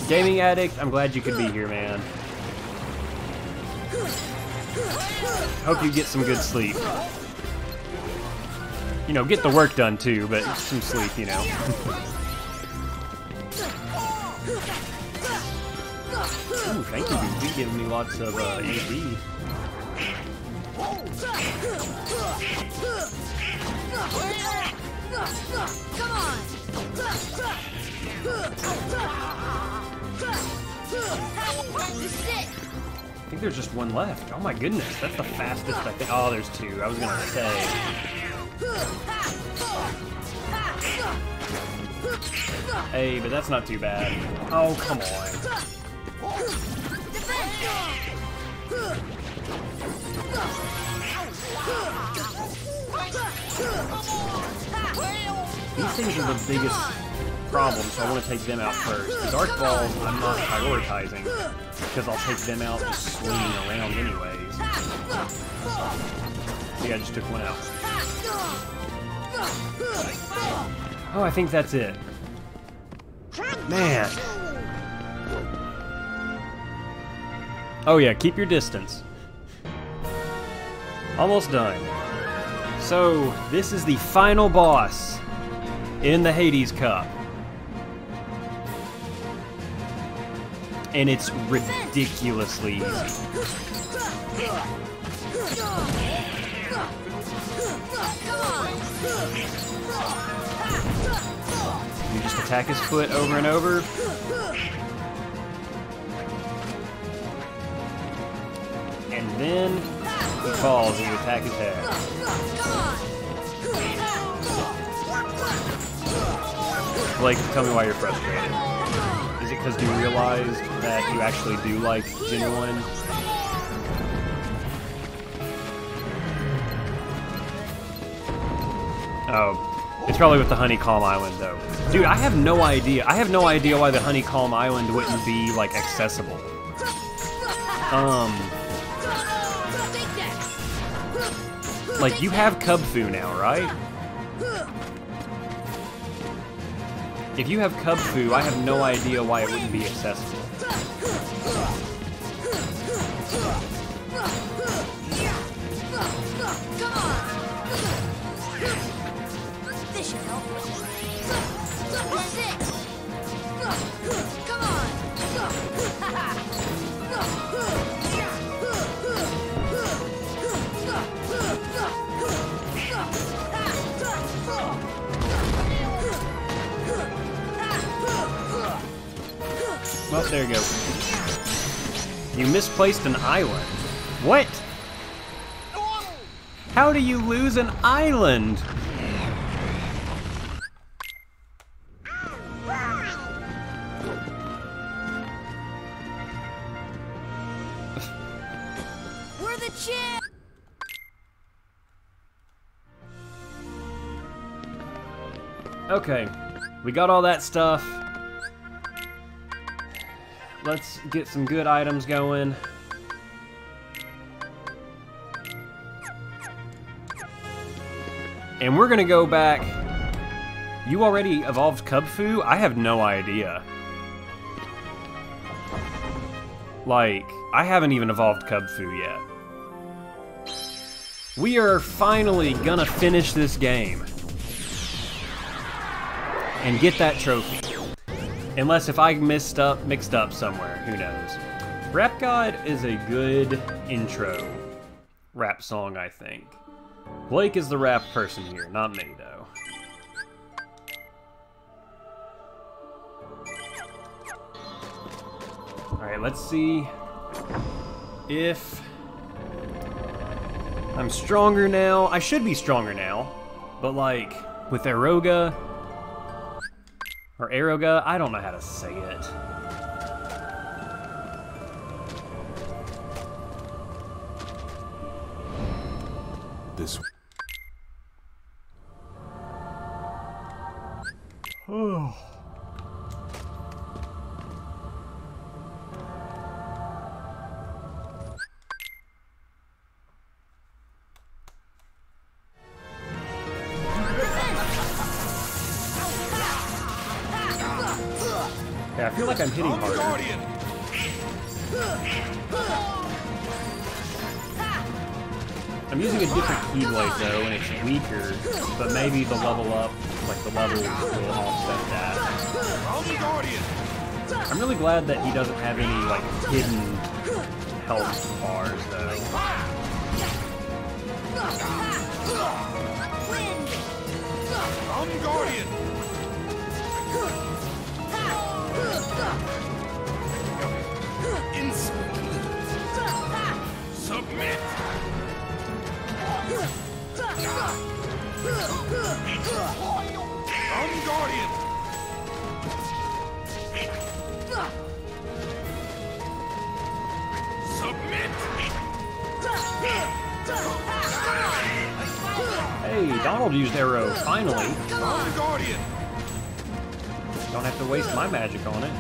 Gaming Addict, I'm glad you could be here, man. Hope you get some good sleep. You know, get the work done too, but some sleep, you know. Ooh, thank you, dude. You're giving me lots of AD. Come on. This is it. I think there's just one left. Oh my goodness, that's the fastest I think. Oh, there's 2. I was gonna say. Hey, but that's not too bad. Oh, come on. These things are the biggest problem, so I want to take them out first. The Dark Balls, I'm not prioritizing, because I'll take them out just swinging around anyways. See, I just took one out. Oh, I think that's it. Man. Oh yeah, keep your distance. Almost done. So, this is the final boss in the Hades Cup. And it's ridiculously easy. You just attack his foot over and over. And then he falls and you attack his head. Blake, tell me why you're frustrated. Is it because you realize that you actually do like Genuine? Oh, it's probably with the Honeycomb Island, though. Dude, I have no idea. I have no idea why the Honeycomb Island wouldn't be, like, accessible. Like, you have Kubfu now, right? If you have Kubfu, I have no idea why it wouldn't be accessible. This should help. This is it. Come Well, there you go. You misplaced an island. What? How do you lose an island? We're the champ. Okay, we got all that stuff. Let's get some good items going. And we're gonna go back. You already evolved Kubfu? I have no idea. Like, I haven't even evolved Kubfu yet. We are finally gonna finish this game. And get that trophy. Unless if I mixed up somewhere, who knows. Rap God is a good intro rap song, I think. Blake is the rap person here, not me, though. Alright, let's see if I'm stronger now. I should be stronger now, but like, with Eroga, or Eroga, I don't know how to say it. This Oh. Yeah, I feel like I'm hitting harder. I'm using a different Keyblade though, and it's weaker, but maybe the level up, like the levels will offset that. I'm really glad that he doesn't have any like hidden health bars though. Guardian! Submit! Guardian! Submit! Hey, Donald used Arrow, finally. Guardian! Don't have to waste my magic on it.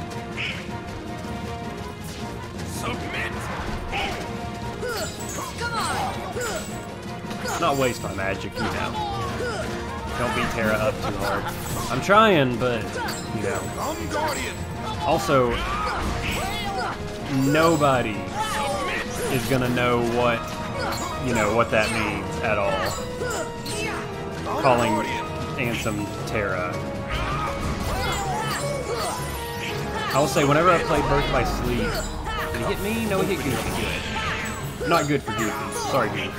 Submit! Not waste my magic, you know. Don't beat Terra up too hard. I'm trying, but, you know. Guardian! Also, nobody is gonna know what, you know, what that means at all. Calling Ansem Terra. I will say, whenever I played Birth by Sleep, did he hit me? No, he hit Goofy. Good. Not good for Goofy. Sorry, Goofy.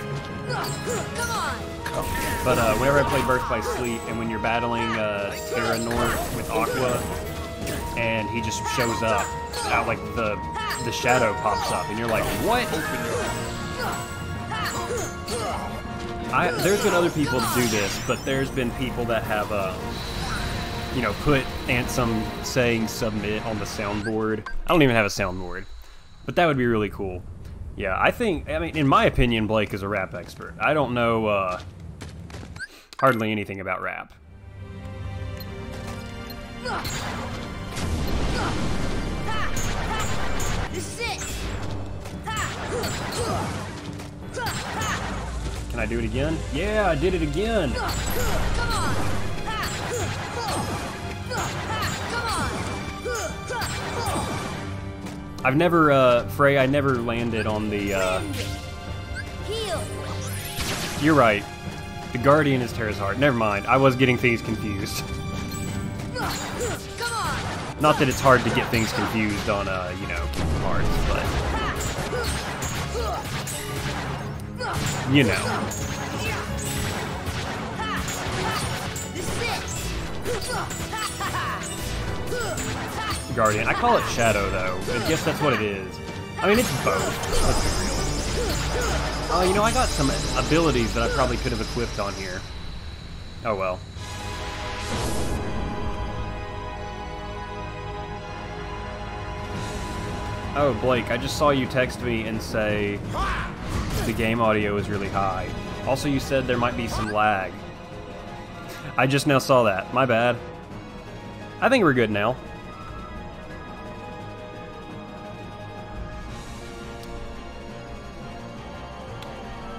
But whenever I play Birth by Sleep, and when you're battling Terra North with Aqua, and he just shows up, out like the shadow pops up, and you're like, what? There's been other people to do this, but there's been people that have, you know, put Ansem saying submit on the soundboard. I don't even have a soundboard, but that would be really cool. Yeah, I mean, in my opinion, Blake is a rap expert. I don't know hardly anything about rap. This is it. Can I do it again? Yeah, I did it again. I've never, Frey, I never landed on the, Heal. You're right. The Guardian is Terra's heart. Never mind, I was getting things confused. Come on. Not that it's hard to get things confused on, you know, cards, but... You know. Guardian. I call it Shadow, though. I guess that's what it is. I mean, it's both. Let's be real. You know, I got some abilities that I probably could have equipped on here. Oh, well. Oh, Blake, I just saw you text me and say the game audio is really high. Also, you said there might be some lag. I just now saw that. My bad. I think we're good now.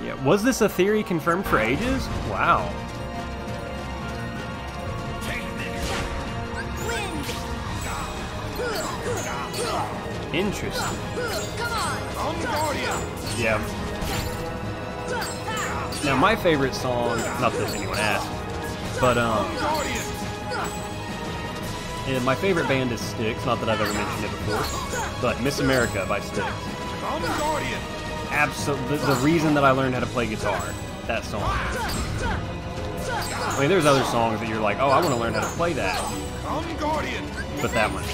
Yeah, was this a theory confirmed for ages? Wow. Interesting. Come on. I'm Guardian. Yeah. Now my favorite song, not that anyone asked, but Guardian. and my favorite band is Styx. Not that I've ever mentioned it before, but Miss America by Styx. I'm Guardian. Absolutely, the reason that I learned how to play guitar, that song. I mean, there's other songs that you're like, oh, I want to learn how to play that, I'm Guardian. but that one.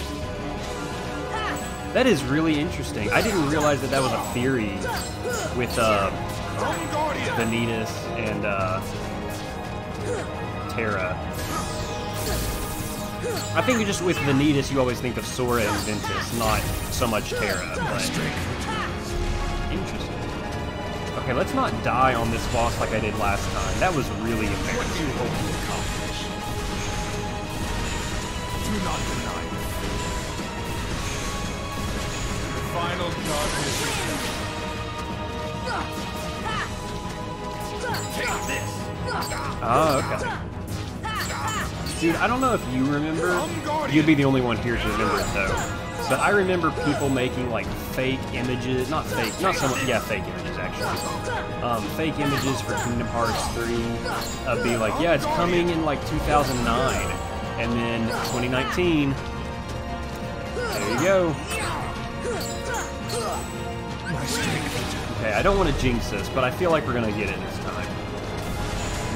That is really interesting. I didn't realize that that was a theory with I'm Guardian. Vanitas and Terra. I think just with Vanitas, you always think of Sora and Ventus, not so much Terra. But interesting. Okay, let's not die on this boss like I did last time. That was really embarrassing. Do not deny me. Final darkness. Take this. Oh, okay. Dude, I don't know if you remember. You'd be the only one here to remember it, though. But I remember people making, like, fake images. Not fake. Not so much. Yeah, fake images, actually. Fake images for Kingdom Hearts 3. Be like, yeah, it's coming in, like, 2009. And then 2019. There you go. Okay, I don't want to jinx this, but I feel like we're going to get it this time.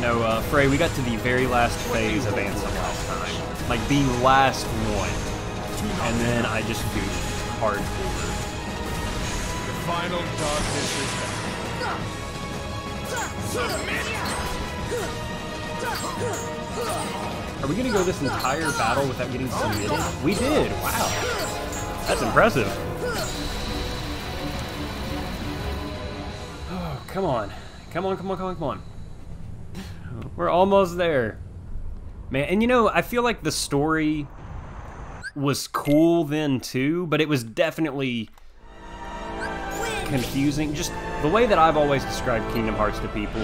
No, Frey, we got to the very last phase of Ansem last time. Like, the last one. And then I just goofed hardcore. The final darkness is Are we going to go this entire battle without getting submitted? We did! Wow. That's impressive. Oh, come on. Come on, come on, come on, come on. We're almost there. Man, and you know, I feel like the story was cool then too, but it was definitely confusing. Just the way that I've always described Kingdom Hearts to people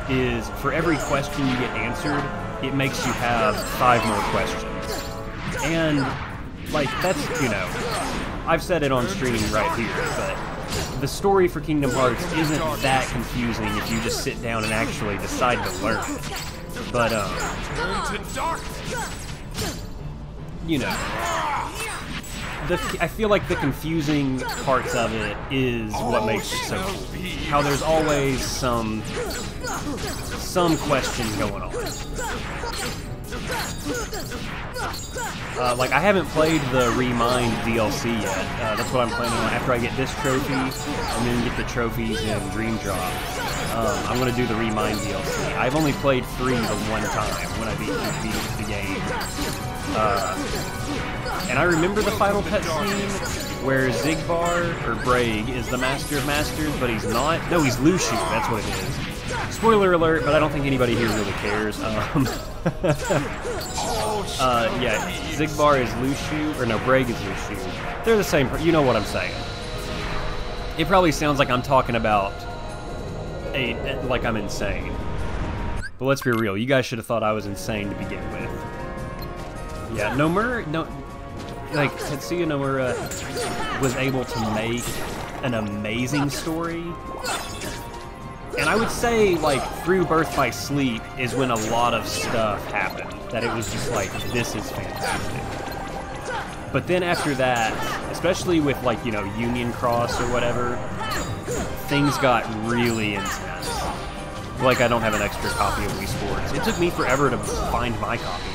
is for every question you get answered, it makes you have 5 more questions. And, like, that's, you know, I've said it on stream right here, but the story for Kingdom Hearts isn't that confusing if you just sit down and actually decide to learn it. But, turn to darkness. you know, I feel like the confusing parts of it is what makes it so cool. How there's always some question going on. Like, I haven't played the Remind DLC yet. That's what I'm planning on. After I get this trophy, and then get the trophies in Dream Drop, I'm going to do the Remind DLC. I've only played 3 the one time when I beat the game. And I remember the final cutscene where Xigbar, or Braig, is the Master of Masters, but he's not. No, he's Luxu, that's what it is. Spoiler alert, but I don't think anybody here really cares. Yeah, Xigbar is Luxu, or no, Braig is Luxu. They're the same, you know what I'm saying. It probably sounds like I'm talking about like I'm insane. But let's be real, you guys should have thought I was insane to begin with. Yeah, like, Tetsuya Nomura was able to make an amazing story. And I would say, like, through Birth by Sleep is when a lot of stuff happened. That it was just like, this is fantastic. But then after that, especially with, like, you know, Union Cross or whatever, things got really intense. Like, I don't have an extra copy of Wii Sports. It took me forever to find my copy.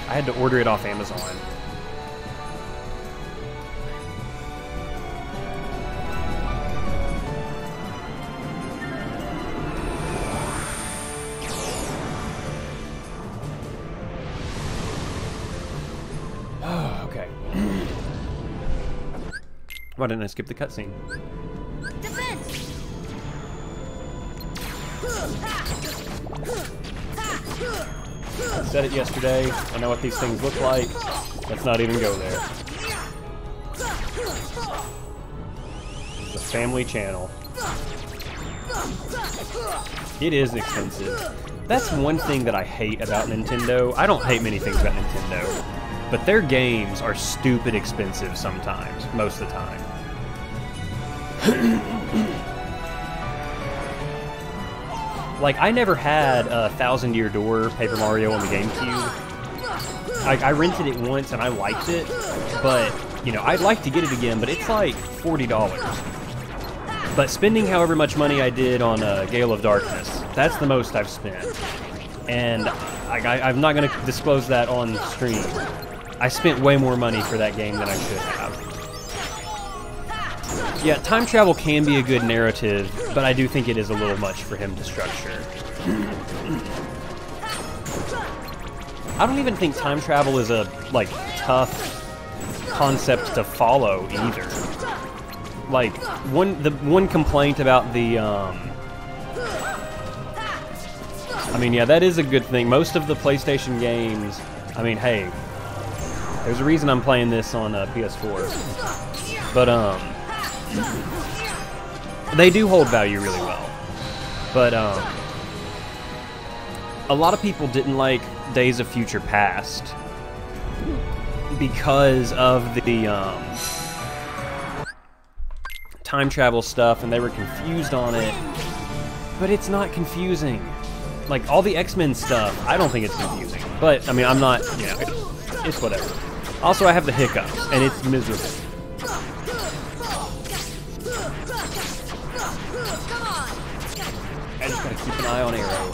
I had to order it off Amazon. Okay. Why didn't I skip the cutscene? Defense! I said it yesterday. I know what these things look like. Let's not even go there. This is a family channel. It is expensive. That's one thing that I hate about Nintendo. I don't hate many things about Nintendo. but their games are stupid expensive sometimes, most of the time. Like, I never had a Thousand Year Door Paper Mario on the GameCube. I rented it once and I liked it, but, you know, I'd like to get it again, but it's like $40. But spending however much money I did on Gale of Darkness, that's the most I've spent. And I'm not going to disclose that on stream. I spent way more money for that game than I should have. Yeah, time travel can be a good narrative, but I do think it is a little much for him to structure. I don't even think time travel is a, like, tough concept to follow either. Like, the one complaint about the, I mean, yeah, that is a good thing. Most of the PlayStation games, I mean, hey, there's a reason I'm playing this on PS4. But, they do hold value really well. But, a lot of people didn't like Days of Future Past because of the, time travel stuff, and they were confused on it. But it's not confusing. Like, all the X-Men stuff, I don't think it's confusing. But, I mean, I'm not, you know, it's whatever. Also, I have the hiccups, and it's miserable. I just gotta keep an eye on Arrow.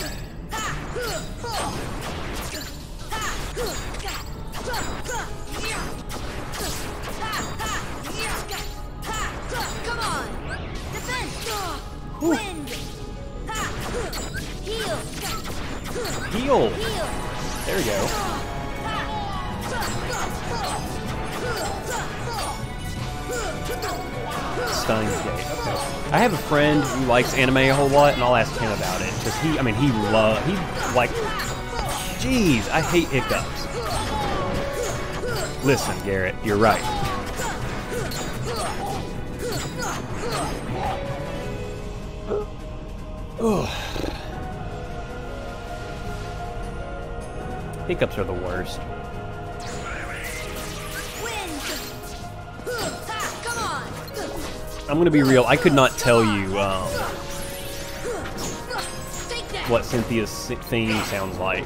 Come on! Defense! Wind! Heal! Heal! There we go. Stunning Gate. Okay. I have a friend who likes anime a whole lot, and I'll ask him about it. Because he like, jeez, I hate hiccups. Listen, Garrett, you're right. Hiccups are the worst. I'm gonna be real, I could not tell you what Cynthia's theme sounds like.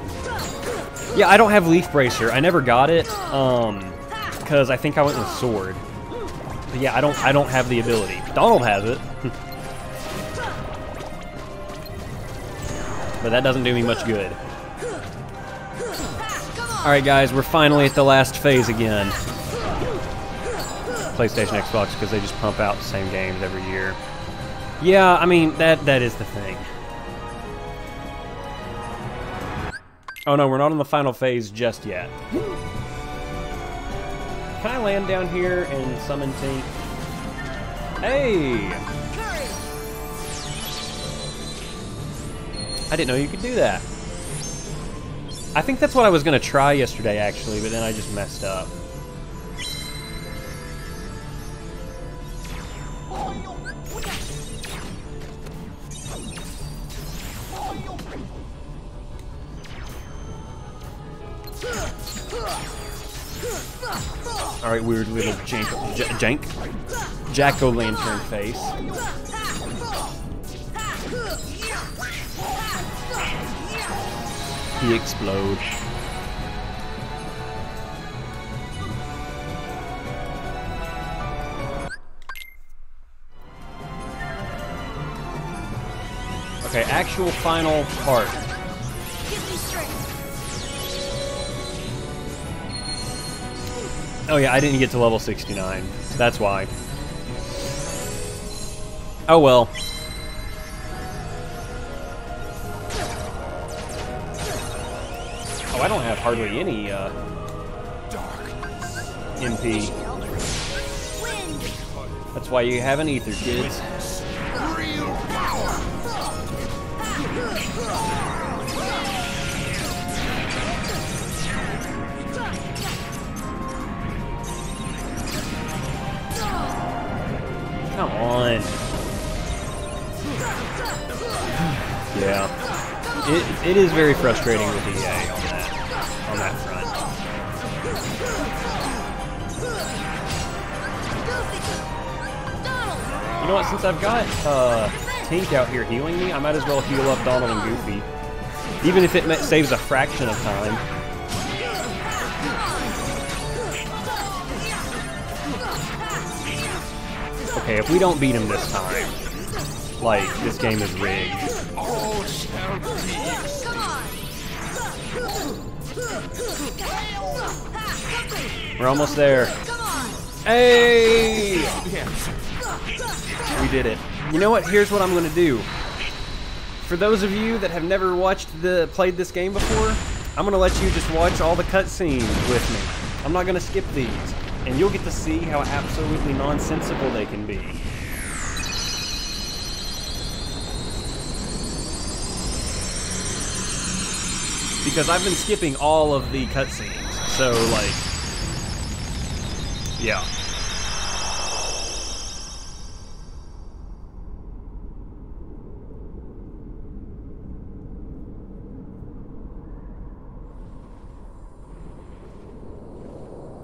Yeah, I don't have Leaf Bracer. I never got it, because I think I went with Sword. But yeah, I don't have the ability. Donald has it. But that doesn't do me much good. Alright guys, we're finally at the last phase again. PlayStation, Xbox, because they just pump out the same games every year. Yeah, I mean, that is the thing. Oh no, we're not on the final phase just yet. Can I land down here and summon Tink? Hey! I didn't know you could do that. I think that's what I was going to try yesterday, actually, but then I just messed up. Alright, weird little jack-o'-lantern face. He explodes. Okay, actual final part. Oh yeah, I didn't get to level 69. That's why. Oh well. Oh, I don't have hardly any MP. That's why you have an ether, kids. Real power. Come on. Yeah. It is very frustrating with EA on that front. You know what? Since I've got Tink out here healing me, I might as well heal up Donald and Goofy, even if it saves a fraction of time. Okay, if we don't beat him this time, like, this game is rigged. All shall be. We're almost there. Hey! We did it. You know what? Here's what I'm gonna do. For those of you that have never played this game before, I'm gonna let you just watch all the cutscenes with me. I'm not gonna skip these, and you'll get to see how absolutely nonsensical they can be. Because I've been skipping all of the cutscenes, so like, yeah.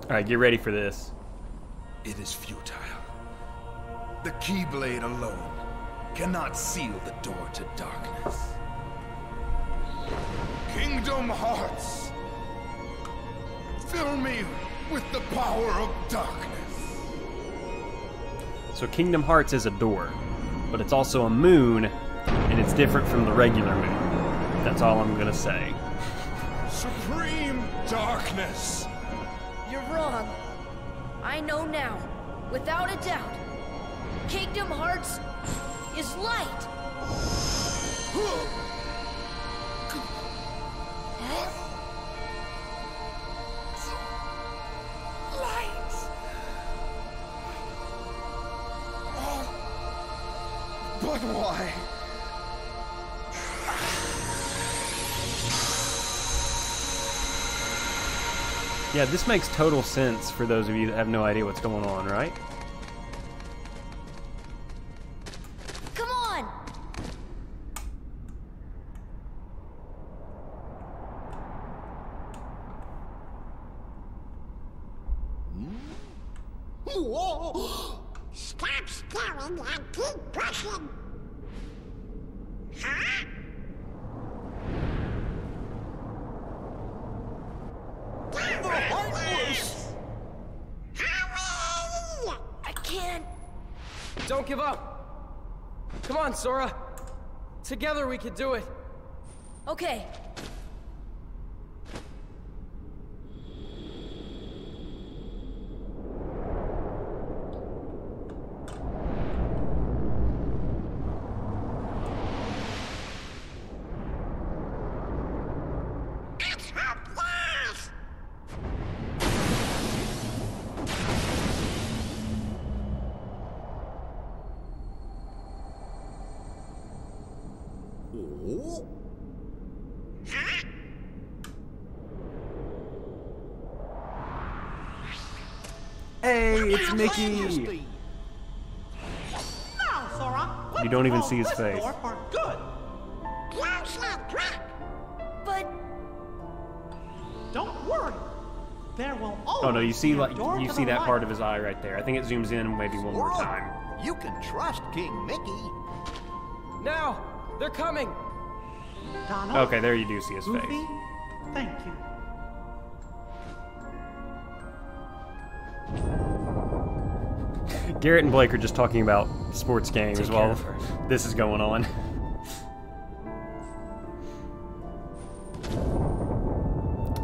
Alright, get ready for this. It is futile. The Keyblade alone cannot seal the door to darkness. Kingdom Hearts, fill me with the power of darkness. So Kingdom Hearts is a door, but it's also a moon, and it's different from the regular moon. That's all I'm gonna say. Supreme darkness. You're wrong. I know now, without a doubt. Kingdom Hearts is light. Light. But why? Yeah, this makes total sense for those of you that have no idea what's going on, right? Come on! Stop staring and keep pushing. Huh? I can't. Don't give up. Come on, Sora. Together we can do it. Okay. It's hopeless. Huh? Hey, it's Mickey! Now, Sora, You don't even let's see his close face. this door for good. Close that trap. But Don't worry. There will always Oh no, you see be a like door you to see the that right. part of his eye right there. I think it zooms in maybe one more time. You can trust King Mickey. Now, they're coming. Donald, Okay, there you do see his Goofy, face. thank you. Garrett and Blake are just talking about sports games Take while care of her. this is going on.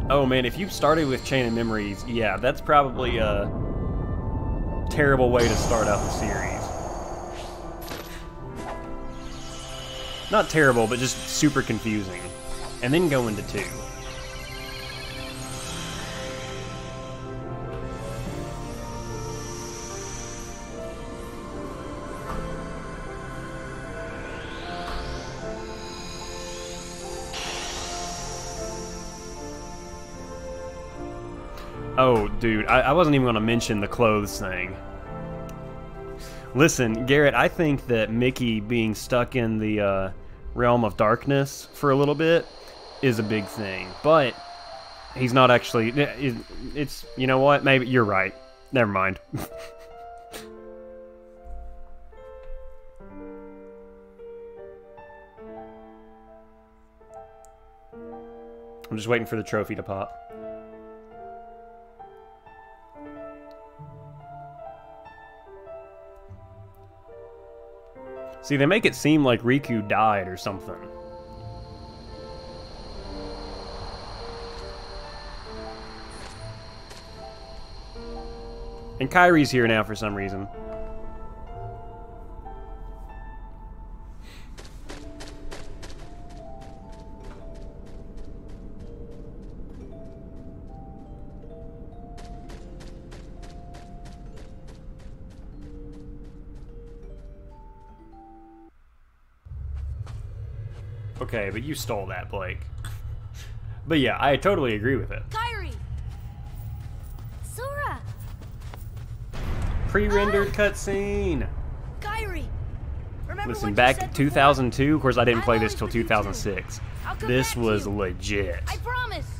Oh man, if you started with Chain of Memories, yeah, that's probably a terrible way to start out the series. Not terrible, but just super confusing. And then go into 2. Oh, dude, I wasn't even going to mention the clothes thing. Listen, Garrett, I think that Mickey being stuck in the realm of darkness for a little bit is a big thing. But he's not actually... It's... You know what? Maybe you're right. Never mind. I'm just waiting for the trophy to pop. See, they make it seem like Riku died or something. And Kairi's here now for some reason. Okay, but you stole that, Blake. But yeah, I totally agree with it. Kairi! Sora! Pre-rendered cutscene. Kairi! Remember Listen, what back you to said 2002. Of course, I didn't I'm play this always till with you, too. 2006. I'll come This back to was you. legit. I promise!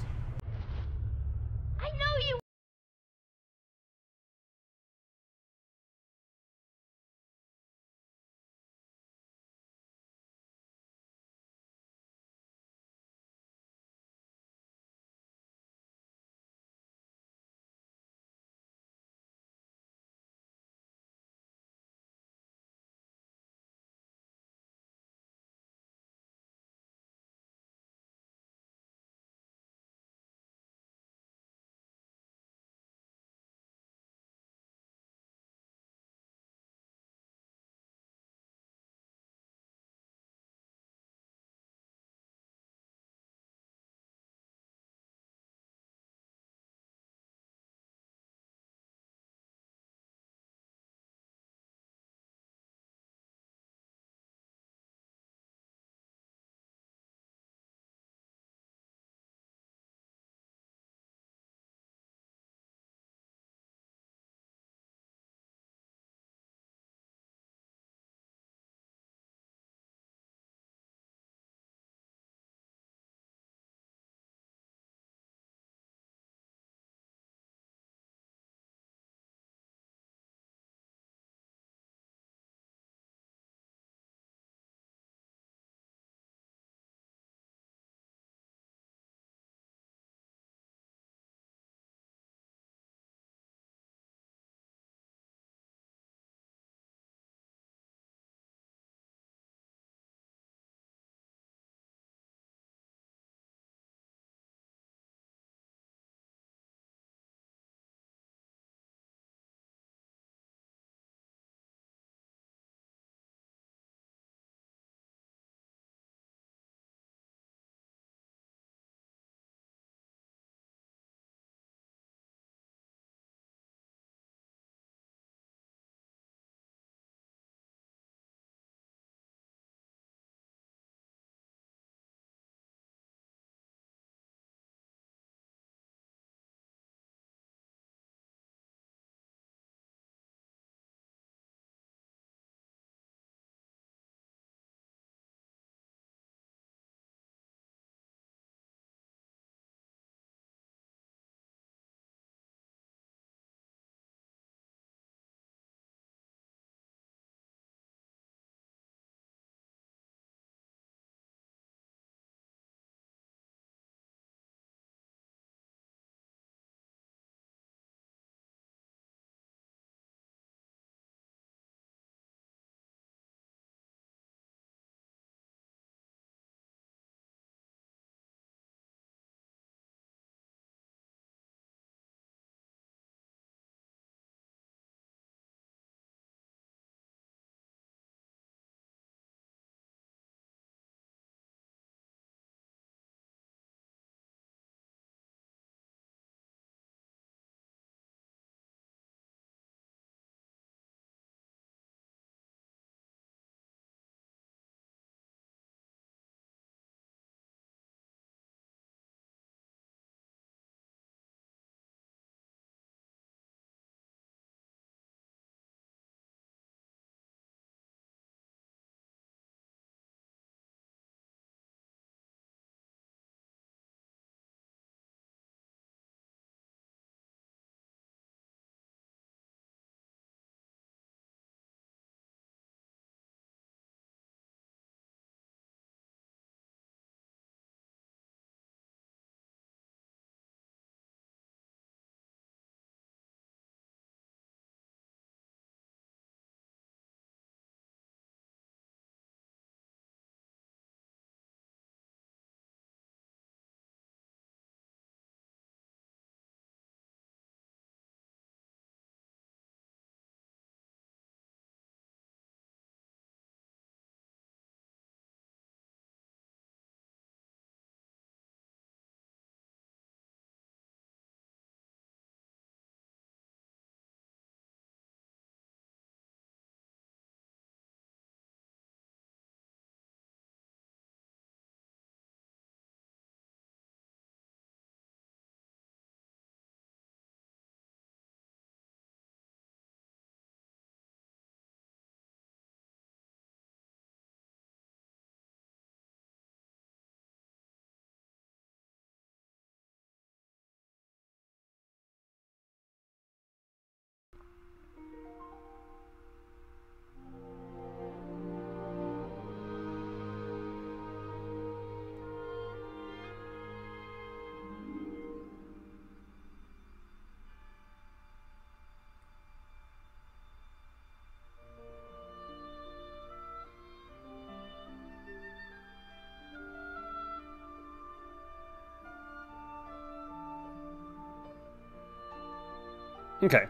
Okay.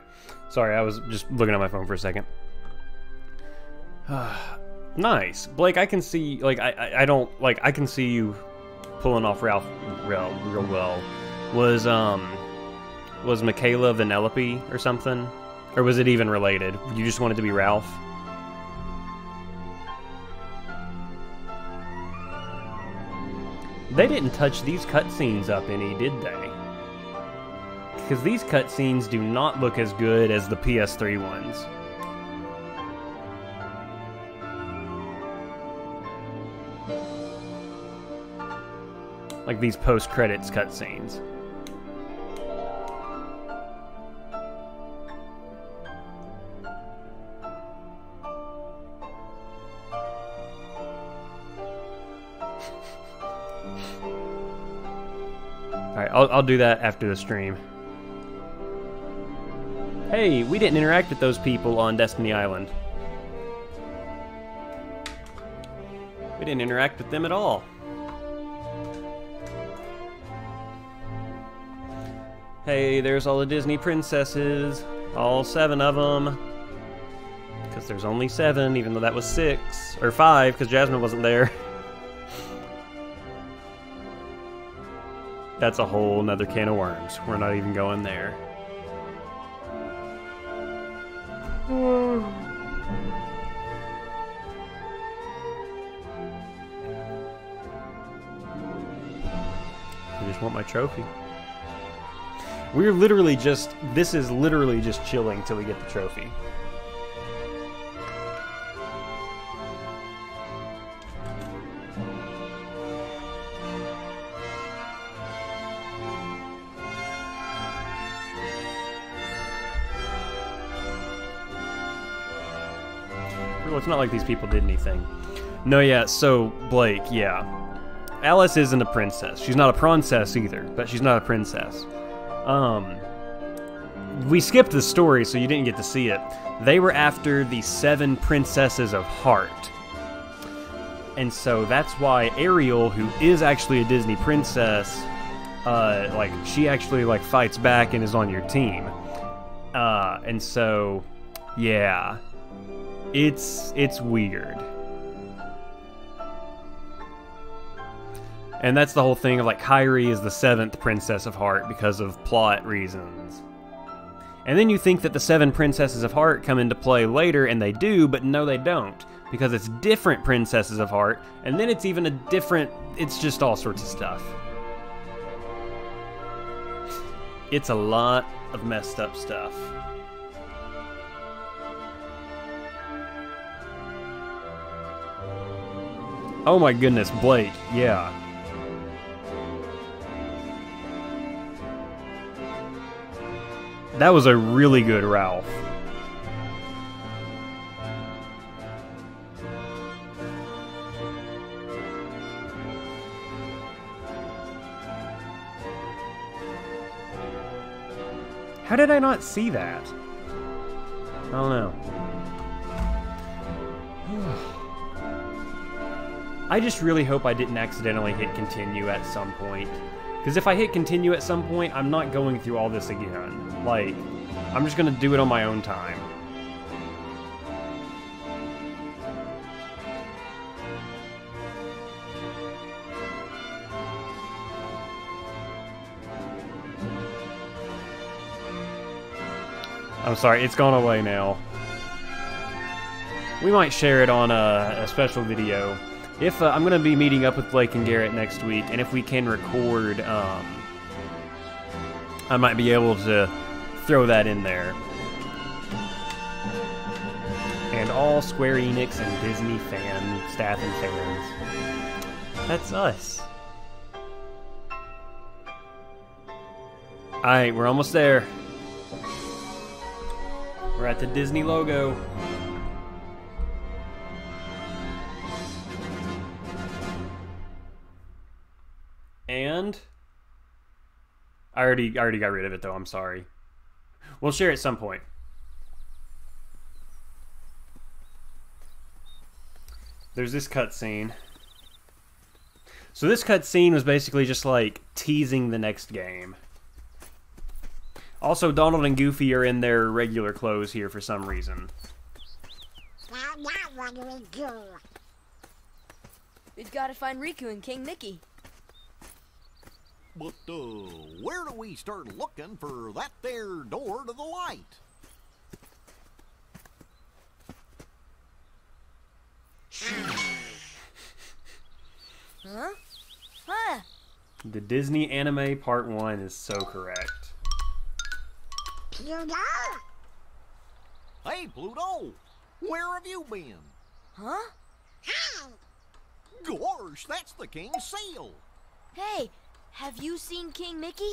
Sorry, I was just looking at my phone for a second. Nice. Blake, I can see, like, I don't, like, I can see you pulling off Ralph real well. Was Michaela Vanellope or something? Or was it even related? You just wanted to be Ralph? They didn't touch these cutscenes up any, did they? Because these cutscenes do not look as good as the PS3 ones. Like these post-credits cutscenes. Alright, I'll do that after the stream. Hey, we didn't interact with those people on Destiny Island. We didn't interact with them at all. Hey, there's all the Disney princesses. All 7 of them. Because there's only 7, even though that was 6. Or 5, because Jasmine wasn't there. That's a whole nother can of worms. We're not even going there. I just want my trophy. We're literally just... This is literally just chilling till we get the trophy. Well, it's not like these people did anything. No, yeah, so, Blake, yeah. Alice isn't a princess. She's not a prancess either, but she's not a princess. We skipped the story, so you didn't get to see it. They were after the 7 princesses of Heart. And so that's why Ariel, who is actually a Disney princess, like, she actually, like, fights back and is on your team. And so, yeah. It's weird. And that's the whole thing of, like, Kairi is the 7th Princess of Heart because of plot reasons. And then you think that the 7 Princesses of Heart come into play later, and they do, but no they don't. Because it's different Princesses of Heart, and then it's even a different... It's just all sorts of stuff. It's a lot of messed up stuff. Oh my goodness, Blake, yeah. That was a really good Ralph. How did I not see that? I don't know. I just really hope I didn't accidentally hit continue at some point. Because if I hit continue at some point, I'm not going through all this again. Like, I'm just going to do it on my own time. I'm sorry, it's gone away now. We might share it on a special video. If I'm going to be meeting up with Blake and Garrett next week, and if we can record, I might be able to throw that in there. And all Square Enix and Disney staff and fans. That's us. Alright, we're almost there. We're at the Disney logo. And I already got rid of it though, I'm sorry. We'll share at some point. There's this cutscene. So this cutscene was basically just like teasing the next game. Also, Donald and Goofy are in their regular clothes here for some reason. Now what do we do? We've got to find Riku and King Mickey. But, where do we start looking for that there door to the light? Huh? Huh? The Disney Anime Part 1 is so correct. Pluto? Hey, Pluto! Where have you been? Huh? Hey! Gosh, that's the king's seal! Hey, have you seen King Mickey?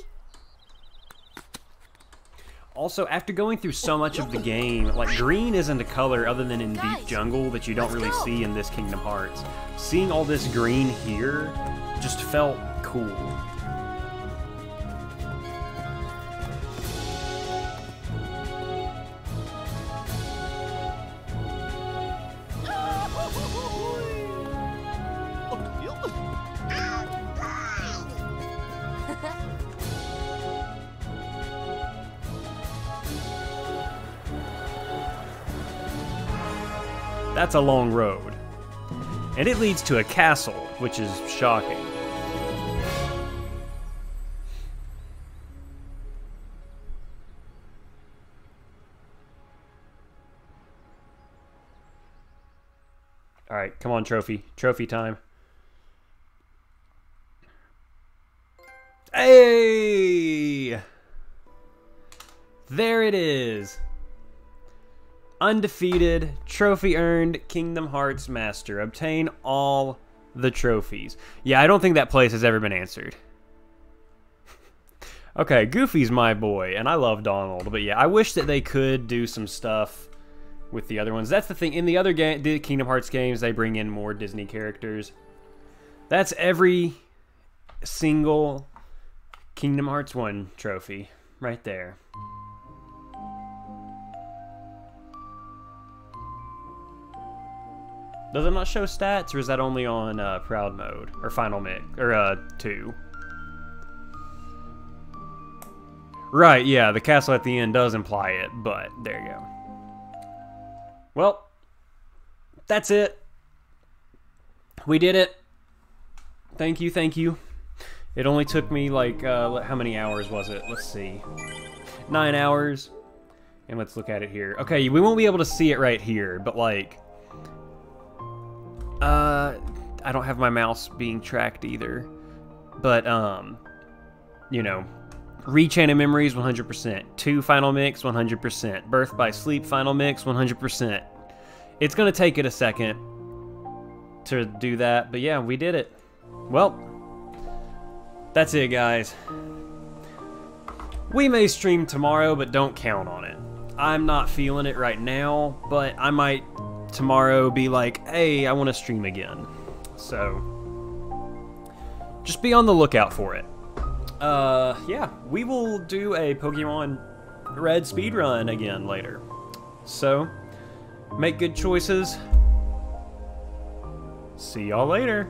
Also, after going through so much of the game, like, green isn't a color other than in Deep Jungle that you don't really see in this Kingdom Hearts. Seeing all this green here just felt cool. That's a long road. And it leads to a castle, which is shocking. Alright, come on, trophy. Trophy time. Hey! There it is. Undefeated, trophy earned, Kingdom Hearts Master. Obtain all the trophies. Yeah, I don't think that place has ever been answered. Okay, Goofy's my boy, and I love Donald. But yeah, I wish that they could do some stuff with the other ones. That's the thing. In the other game, the Kingdom Hearts games, they bring in more Disney characters. That's every single Kingdom Hearts 1 trophy right there. Does it not show stats, or is that only on Proud Mode or Final Mix or 2? Right, yeah, the castle at the end does imply it, but there you go. Well, that's it. We did it. Thank you, thank you. It only took me like how many hours was it? Let's see, 9 hours. And let's look at it here. Okay, we won't be able to see it right here, but like. I don't have my mouse being tracked either, but, you know, Re-Chain Memories, 100%, 2 Final Mix, 100%, Birth by Sleep Final Mix, 100%. It's gonna take it a second to do that, but yeah, we did it. Well, that's it, guys. We may stream tomorrow, but don't count on it. I'm not feeling it right now, but I might tomorrow be like, hey, I want to stream again. So just be on the lookout for it. Yeah, we will do a Pokemon Red speedrun again later. So make good choices. See y'all later.